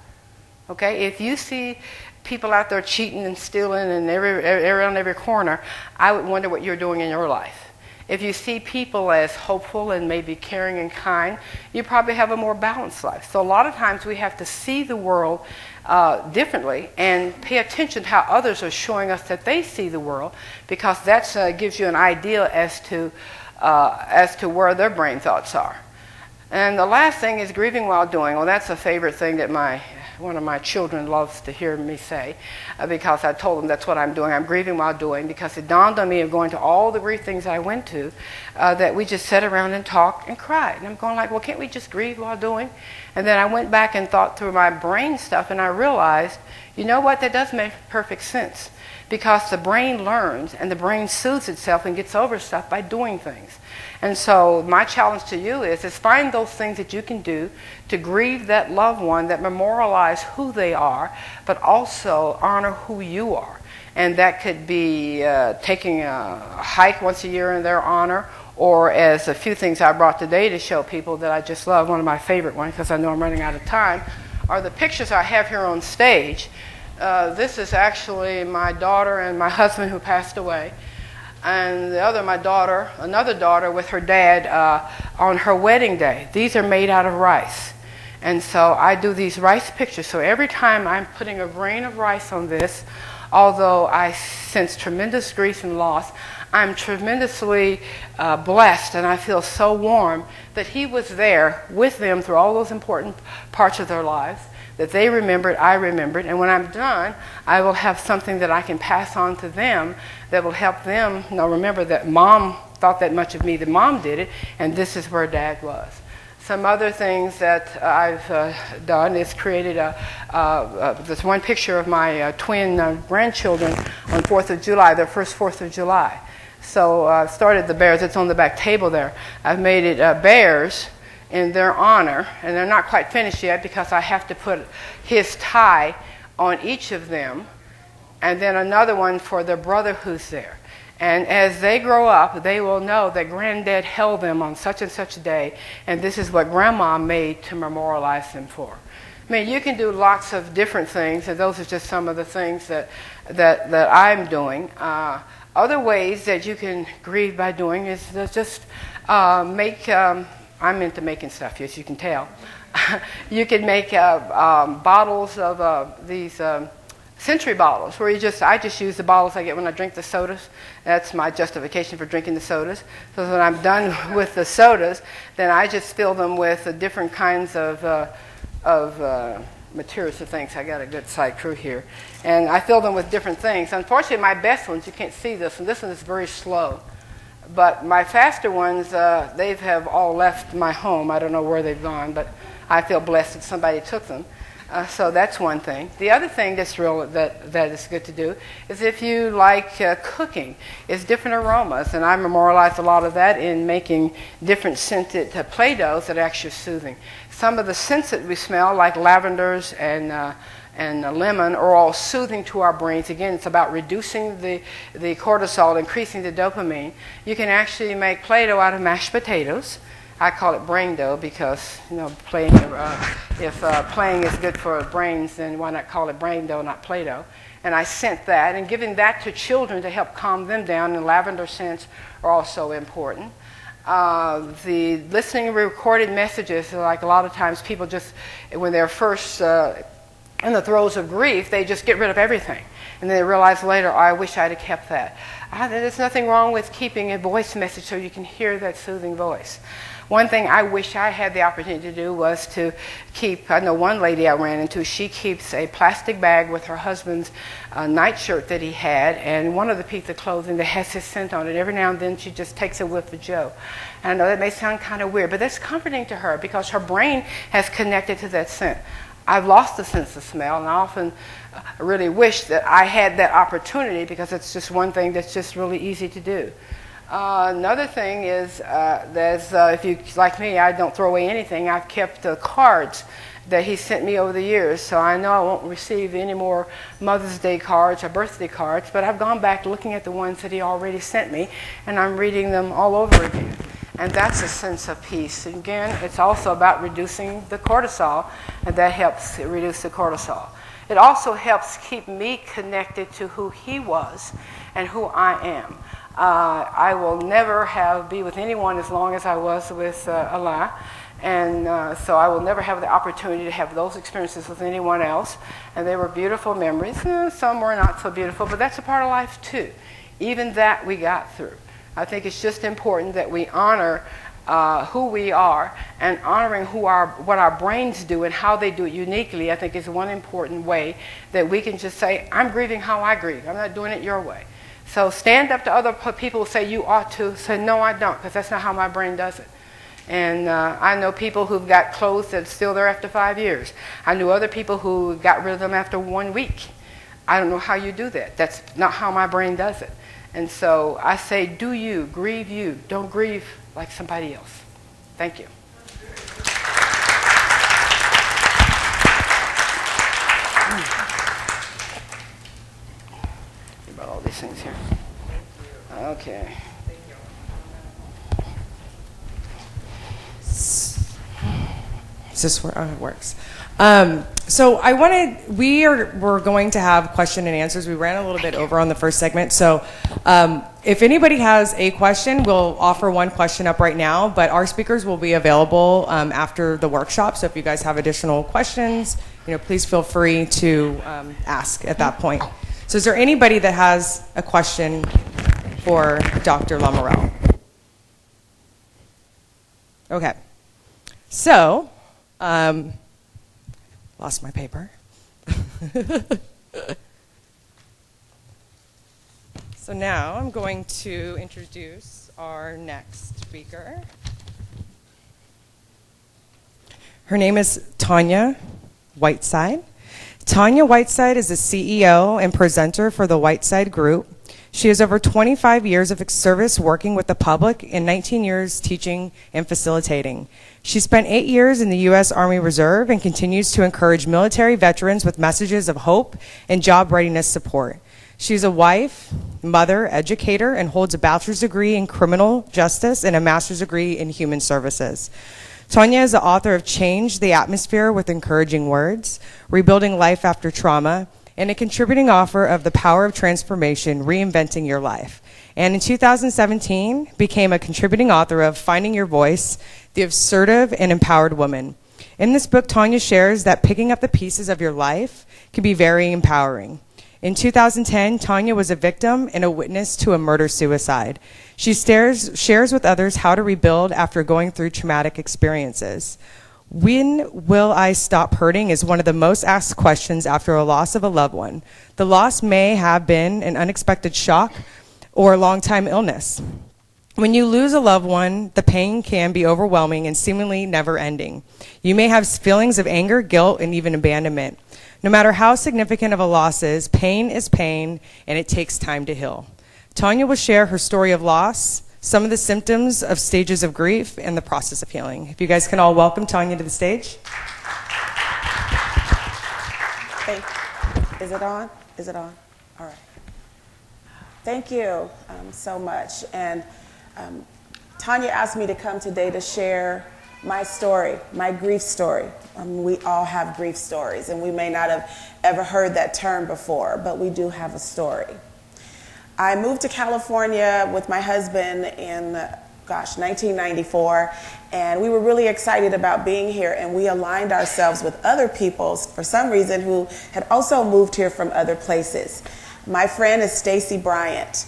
Okay? If you see people out there cheating and stealing and around every corner, I would wonder what you're doing in your life. If you see people as hopeful and maybe caring and kind, you probably have a more balanced life. So a lot of times we have to see the world differently and pay attention to how others are showing us that they see the world, because that gives you an idea as to where their brain thoughts are. And the last thing is grieving while doing. Well, that's a favorite thing that one of my children loves to hear me say, because I told them that's what I'm doing. I'm grieving while doing, because it dawned on me of going to all the grief things I went to, that we just sat around and talked and cried. And I'm going like, well, can't we just grieve while doing? And then I went back and thought through my brain stuff, and I realized, you know what, that does make perfect sense. Because the brain learns and the brain soothes itself and gets over stuff by doing things. And so my challenge to you is find those things that you can do to grieve that loved one, that memorialize who they are, but also honor who you are. And that could be taking a hike once a year in their honor, or as a few things I brought today to show people that I just love. One of my favorite ones, because I know I'm running out of time, are the pictures I have here on stage. This is actually my daughter and my husband who passed away. And the other, another daughter with her dad on her wedding day. These are made out of rice. And so I do these rice pictures. So every time I'm putting a grain of rice on this, although I sense tremendous grief and loss, I'm tremendously blessed, and I feel so warm that he was there with them through all those important parts of their lives, that they remembered, I remembered, and when I'm done, I will have something that I can pass on to them that will help them remember that Mom thought that much of me, that Mom did it, and this is where Dad was. Some other things that I've done is created this one picture of my twin grandchildren on 4th of July, their first 4th of July. So I started the bears, it's on the back table there. I've made it bears in their honor, and they're not quite finished yet because I have to put his tie on each of them. and then another one for their brother who's there. And as they grow up, they will know that Granddad held them on such and such a day, and this is what Grandma made to memorialize them for. I mean, you can do lots of different things, and those are just some of the things that I'm doing. Other ways that you can grieve by doing is to just make, I'm into making stuff, as you can tell. You can make bottles of these Century bottles, where I just use the bottles I get when I drink the sodas. That's my justification for drinking the sodas. So when I'm done with the sodas, then I just fill them with different kinds of materials and things. I got a good side crew here. And I fill them with different things. Unfortunately, my best ones, you can't see this, and this one is very slow. But my faster ones, they have all left my home. I don't know where they've gone, but I feel blessed that somebody took them. So that's one thing. The other thing that is good to do is if you like cooking, is different aromas. And I memorialize a lot of that in making different scented Play-Dohs that are actually soothing. Some of the scents that we smell, like lavenders and lemon, are all soothing to our brains. Again, it's about reducing the cortisol, increasing the dopamine. You can actually make Play-Doh out of mashed potatoes. I call it brain dough because, if playing is good for brains, then why not call it brain dough, not Play-Doh? And I scent that, and giving that to children to help calm them down, and lavender scents are also important. The listening to recorded messages, like a lot of times people just, when they're first in the throes of grief, they just get rid of everything. And then they realize later, I wish I'd have kept that. There's nothing wrong with keeping a voice message so you can hear that soothing voice. One thing I wish I had the opportunity to do was to keep, I know one lady I ran into, she keeps a plastic bag with her husband's nightshirt that he had, and one of the pieces of clothing that has his scent on it. Every now and then she just takes a whiff of Joe. And I know that may sound kind of weird, but that's comforting to her because her brain has connected to that scent. I've lost the sense of smell, and I often really wish that I had that opportunity because it's just one thing that's just really easy to do. Another thing is, if you, like me, I don't throw away anything. I've kept the cards that he sent me over the years, so I know I won't receive any more Mother's Day cards or birthday cards, but I've gone back looking at the ones that he already sent me, and I'm reading them all over again. And that's a sense of peace. And again, it's also about reducing the cortisol, and that helps reduce the cortisol. It also helps keep me connected to who he was and who I am. I will never be with anyone as long as I was with Allah, and so I will never have the opportunity to have those experiences with anyone else. And they were beautiful memories. Some were not so beautiful, but that's a part of life too. Even that we got through. I think it's just important that we honor who we are, and honoring what our brains do and how they do it uniquely, I think is one important way that we can just say, I'm grieving how I grieve. I'm not doing it your way. So stand up to other people who say you ought to. Say, no, I don't, because that's not how my brain does it. And I know people who've got clothes that are still there after 5 years. I knew other people who got rid of them after 1 week. I don't know how you do that. That's not how my brain does it. And so I say, do you, grieve you. Don't grieve like somebody else. Thank you. About all these things here. Okay. Is this where it works? So we're going to have question and answers. We ran a little bit over on the first segment. So if anybody has a question, we'll offer one question up right now, but our speakers will be available after the workshop. So if you guys have additional questions, please feel free to ask at that point. So is there anybody that has a question for Dr. Lamoureux? Okay. So, lost my paper. So now I'm going to introduce our next speaker. Her name is Tanya Whiteside. Tanya Whiteside is the CEO and presenter for the Whiteside Group. She has over 25 years of service working with the public and 19 years teaching and facilitating. She spent 8 years in the U.S. Army Reserve and continues to encourage military veterans with messages of hope and job readiness support. She's a wife, mother, educator, and holds a bachelor's degree in criminal justice and a master's degree in human services. Tanya is the author of Change the Atmosphere with Encouraging Words, Rebuilding Life After Trauma, and a contributing author of The Power of Transformation, Reinventing Your Life. And in 2017, became a contributing author of Finding Your Voice, The Assertive and Empowered Woman. In this book, Tanya shares that picking up the pieces of your life can be very empowering. In 2010, Tanya was a victim and a witness to a murder-suicide. She shares with others how to rebuild after going through traumatic experiences. When will I stop hurting is one of the most asked questions after a loss of a loved one. The loss may have been an unexpected shock or a long-time illness. When you lose a loved one, the pain can be overwhelming and seemingly never-ending. You may have feelings of anger, guilt, and even abandonment. No matter how significant of a loss is pain, and it takes time to heal. Tanya will share her story of loss, some of the symptoms of stages of grief, and the process of healing. If you guys can all welcome Tanya to the stage. Is it on? Is it on? All right. Thank you so much. And Tanya asked me to come today to share my story, my grief story. We all have grief stories, and we may not have ever heard that term before, but we do have a story. I moved to California with my husband in, 1994, and we were really excited about being here, and we aligned ourselves with other people, for some reason, who had also moved here from other places. My friend is Stacy Bryant,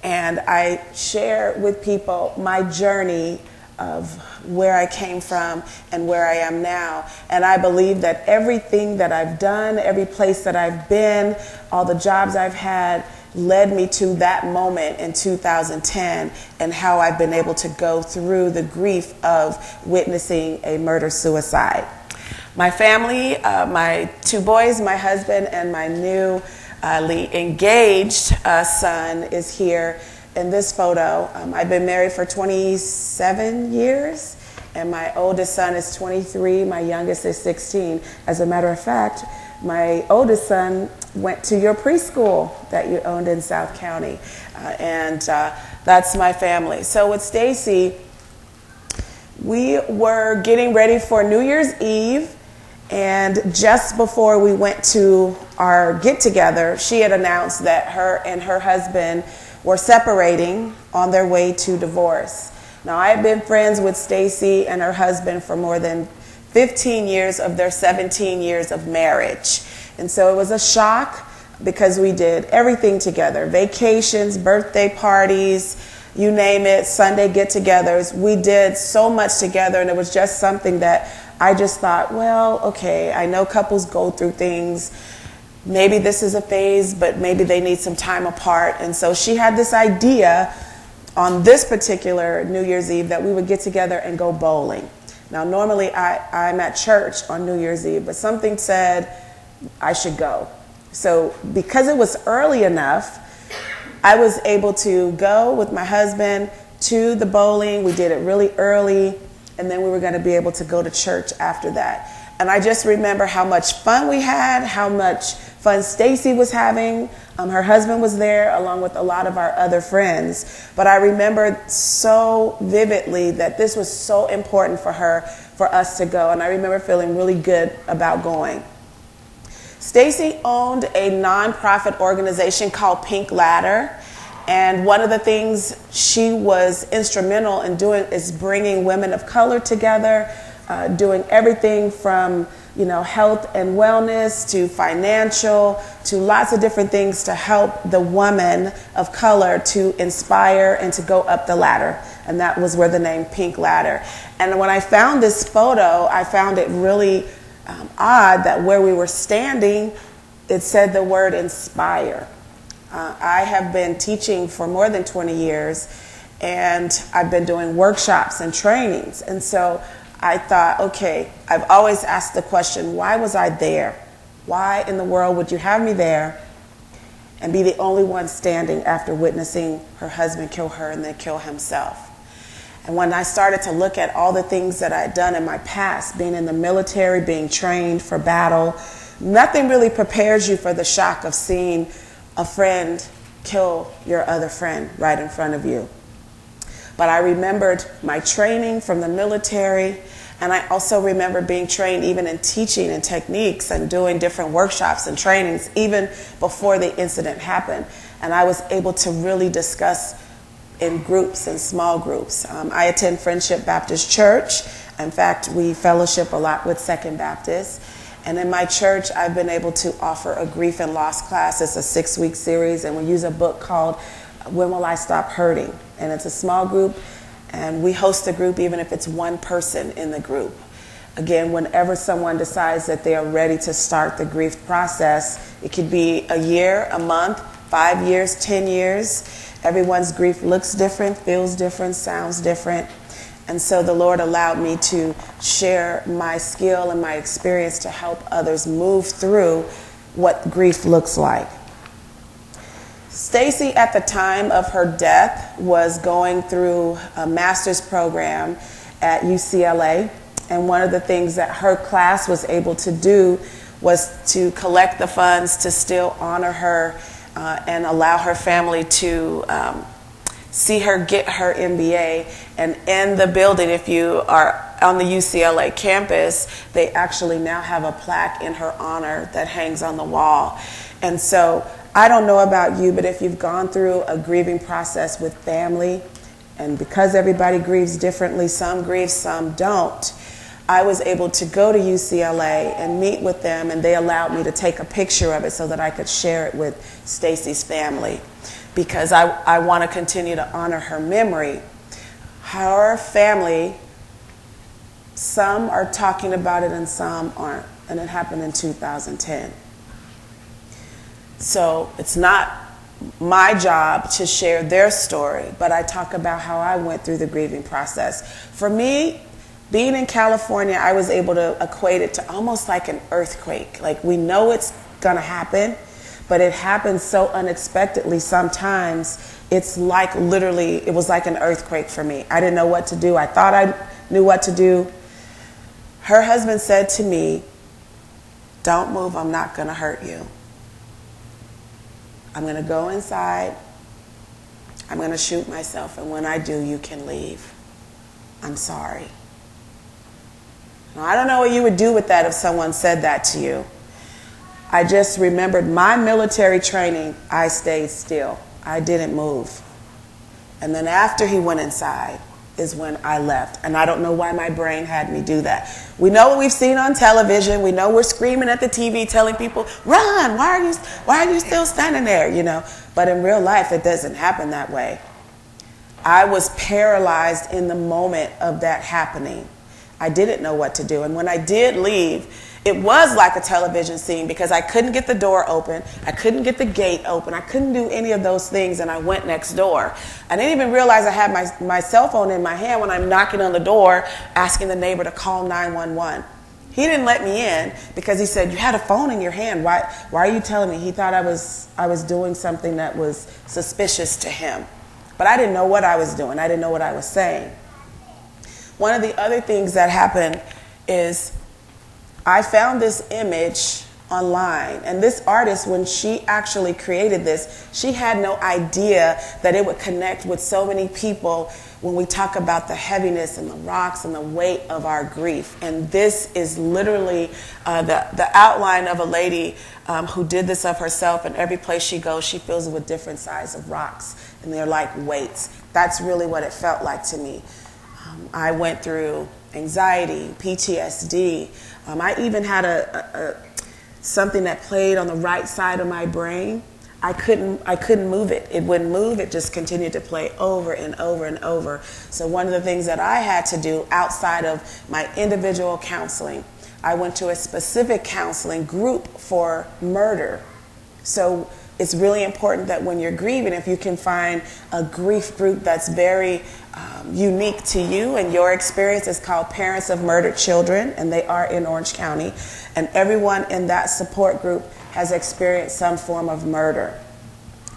and I share with people my journey of where I came from and where I am now. And I believe that everything that I've done, every place that I've been, all the jobs I've had, led me to that moment in 2010 and how I've been able to go through the grief of witnessing a murder-suicide. My family, my two boys, my husband, and my newly engaged son is here in this photo. I've been married for 27 years, and my oldest son is 23, my youngest is 16. As a matter of fact, my oldest son went to your preschool that you owned in South County, and that's my family. So with Stacy, we were getting ready for New Year's Eve, and just before we went to our get-together, she had announced that her and her husband were separating on their way to divorce. Now, I had been friends with Stacy and her husband for more than 15 years of their 17 years of marriage. And so it was a shock because we did everything together. Vacations, birthday parties, you name it, Sunday get-togethers. We did so much together, and it was just something that I just thought, well, okay, I know couples go through things. Maybe this is a phase, but maybe they need some time apart. And so she had this idea on this particular New Year's Eve that we would get together and go bowling. Now, normally I'm at church on New Year's Eve, but something said I should go. So because it was early enough, I was able to go with my husband to the bowling. We did it really early, and then we were going to be able to go to church after that. And I just remember how much fun we had, how much fun Stacy was having. Her husband was there along with a lot of our other friends. But I remember so vividly that this was so important for her, for us to go. And I remember feeling really good about going. Stacy owned a nonprofit organization called Pink Ladder. And one of the things she was instrumental in doing is bringing women of color together, doing everything from health and wellness to financial to lots of different things to help the woman of color to inspire and to go up the ladder. And that was where the name Pink Ladder. And when I found this photo, I found it really odd that where we were standing, it said the word inspire. I have been teaching for more than 20 years, and I've been doing workshops and trainings. And so I thought, okay, I've always asked the question, why was I there? Why in the world would you have me there and be the only one standing after witnessing her husband kill her and then kill himself? And when I started to look at all the things that I'd done in my past, being in the military, being trained for battle, nothing really prepares you for the shock of seeing a friend kill your other friend right in front of you. But I remembered my training from the military, and I also remember being trained even in teaching and techniques and doing different workshops and trainings even before the incident happened. And I was able to really discuss in groups, in small groups. I attend Friendship Baptist Church. In fact, we fellowship a lot with Second Baptist. And in my church, I've been able to offer a grief and loss class. It's a 6-week series, and we use a book called When Will I Stop Hurting? And it's a small group, and we host the group even if it's one person in the group. Again, whenever someone decides that they are ready to start the grief process, it could be a year, a month, 5 years, 10 years. Everyone's grief looks different, feels different, sounds different. And so the Lord allowed me to share my skill and my experience to help others move through what grief looks like. Stacy, at the time of her death, was going through a master's program at UCLA. And one of the things that her class was able to do was to collect the funds to still honor her and allow her family to see her get her MBA. And in the building, if you are on the UCLA campus, they actually now have a plaque in her honor that hangs on the wall. And so I don't know about you, but if you've gone through a grieving process with family, and because everybody grieves differently, some grieve, some don't, I was able to go to UCLA and meet with them, and they allowed me to take a picture of it so that I could share it with Stacy's family, because I want to continue to honor her memory. Her family, some are talking about it and some aren't, and it happened in 2010. So it's not my job to share their story, but I talk about how I went through the grieving process. For me, being in California, I was able to equate it to almost like an earthquake. Like, we know it's going to happen, but it happens so unexpectedly sometimes. It's like literally, it was like an earthquake for me. I didn't know what to do. I thought I knew what to do. Her husband said to me, "Don't move, I'm not going to hurt you. I'm going to go inside. I'm going to shoot myself, and when I do, you can leave. I'm sorry." Now, I don't know what you would do with that if someone said that to you. I just remembered my military training. I stayed still. I didn't move. And then after he went inside is when I left. And I don't know why my brain had me do that. We know what we've seen on television. We know we're screaming at the TV telling people, "Run, why are you still standing there?" You know, but in real life it doesn't happen that way. I was paralyzed in the moment of that happening. I didn't know what to do. And when I did leave, it was like a television scene, because I couldn't get the door open. I couldn't get the gate open. I couldn't do any of those things, and I went next door. I didn't even realize I had my cell phone in my hand when I'm knocking on the door, asking the neighbor to call 911. He didn't let me in because he said, "You had a phone in your hand. Why are you telling me?" He thought I was doing something that was suspicious to him. But I didn't know what I was doing. I didn't know what I was saying. One of the other things that happened is I found this image online, and this artist, when she actually created this, she had no idea that it would connect with so many people when we talk about the heaviness and the rocks and the weight of our grief. And this is literally the outline of a lady who did this of herself, and every place she goes, she fills it with different size of rocks, and they're like weights. That's really what it felt like to me. I went through anxiety, PTSD. I even had something that played on the right side of my brain. I couldn't move it. It wouldn't move. It just continued to play over and over and over. So one of the things that I had to do outside of my individual counseling, I went to a specific counseling group for murder. So it's really important that when you're grieving, if you can find a grief group that's very unique to you and your experience. Is called Parents of Murdered Children, and they are in Orange County. And everyone in that support group has experienced some form of murder.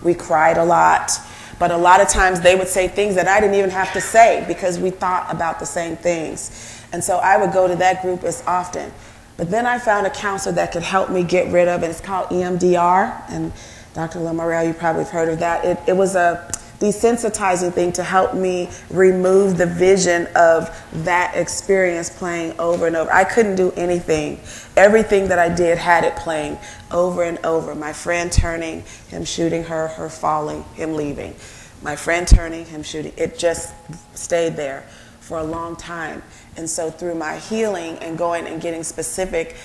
We cried a lot, but a lot of times they would say things that I didn't even have to say because we thought about the same things. And so I would go to that group as often. But then I found a counselor that could help me get rid of it. It's called EMDR, and Dr. Lamarelle, you probably have heard of that. It was a desensitizing thing to help me remove the vision of that experience playing over and over. I couldn't do anything. Everything that I did had it playing over and over. My friend turning, him shooting her, her falling, him leaving. My friend turning, him shooting. It just stayed there for a long time. And so through my healing and going and getting specific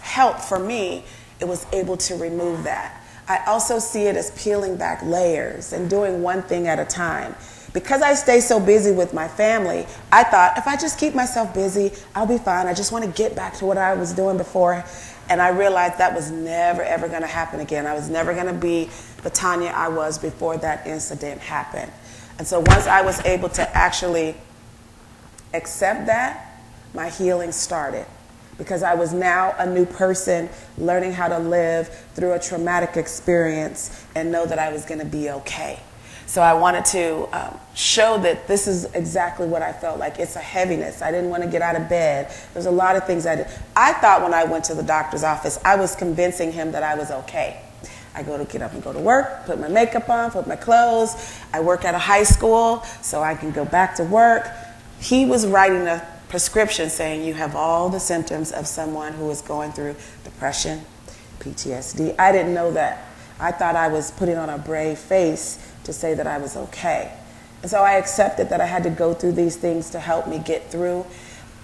help for me, it was able to remove that. I also see it as peeling back layers and doing one thing at a time. Because I stay so busy with my family, I thought if I just keep myself busy, I'll be fine. I just want to get back to what I was doing before. And I realized that was never, ever going to happen again. I was never going to be the Tanya I was before that incident happened. And so once I was able to actually accept that, my healing started. Because I was now a new person learning how to live through a traumatic experience and know that I was going to be okay. So I wanted to show that this is exactly what I felt like. It's a heaviness. I didn't want to get out of bed. There's a lot of things I did. I thought when I went to the doctor's office, I was convincing him that I was okay. I get up and go to work, put my makeup on, put my clothes. I work at a high school, so I can go back to work. He was writing a prescription saying you have all the symptoms of someone who is going through depression, PTSD. I didn't know that. I thought I was putting on a brave face to say that I was okay. And so I accepted that I had to go through these things to help me get through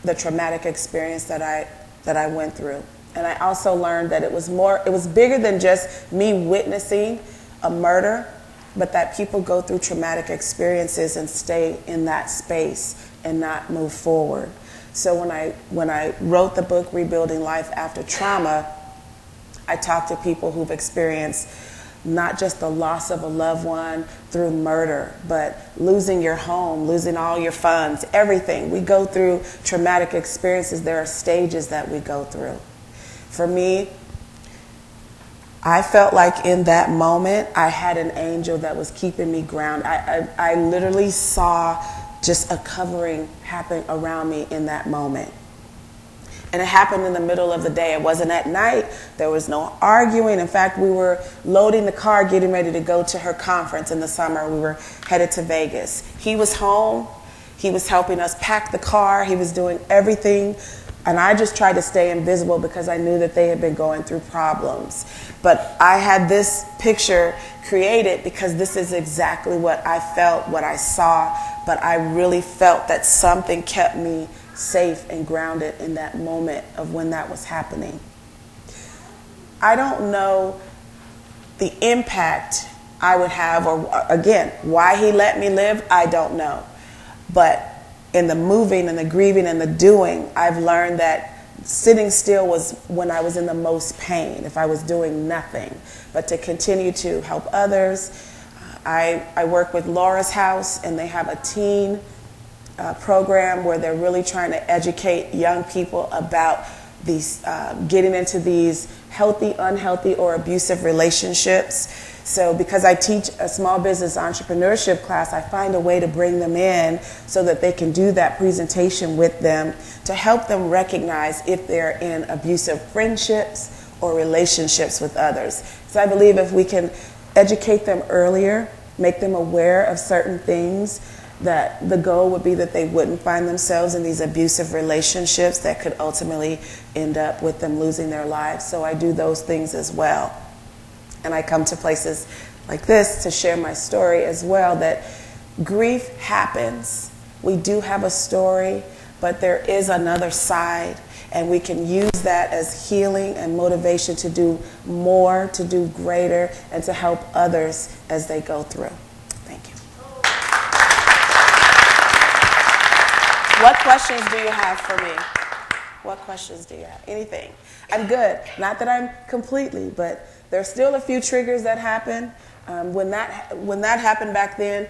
the traumatic experience that I went through. And I also learned that it was bigger than just me witnessing a murder, but that people go through traumatic experiences and stay in that space and not move forward. So when I wrote the book, Rebuilding Life After Trauma, I talked to people who've experienced not just the loss of a loved one through murder, but losing your home, losing all your funds, everything. We go through traumatic experiences. There are stages that we go through. For me, I felt like in that moment, I had an angel that was keeping me grounded. I literally saw just a covering happen around me in that moment. And it happened in the middle of the day. It wasn't at night. There was no arguing. In fact, we were loading the car, getting ready to go to her conference in the summer. We were headed to Vegas. He was home. He was helping us pack the car. He was doing everything. And I just tried to stay invisible because I knew that they had been going through problems. But I had this picture created because this is exactly what I felt, what I saw. But I really felt that something kept me safe and grounded in that moment of when that was happening. I don't know the impact I would have, or again, why he let me live, I don't know. But in the moving and the grieving and the doing, I've learned that sitting still was when I was in the most pain, if I was doing nothing. But to continue to help others, I work with Laura's House, and they have a teen program where they're really trying to educate young people about these getting into these healthy, unhealthy, or abusive relationships. So because I teach a small business entrepreneurship class, I find a way to bring them in so that they can do that presentation with them to help them recognize if they're in abusive friendships or relationships with others. So I believe if we can educate them earlier, make them aware of certain things, that the goal would be that they wouldn't find themselves in these abusive relationships that could ultimately end up with them losing their lives. So I do those things as well. And I come to places like this to share my story as well, that grief happens. We do have a story, but there is another side, and we can use that as healing and motivation to do more, to do greater, and to help others as they go through. Thank you. What questions do you have for me? What questions do you have? Anything? I'm good. Not that I'm completely, but there's still a few triggers that happen. When that happened back then,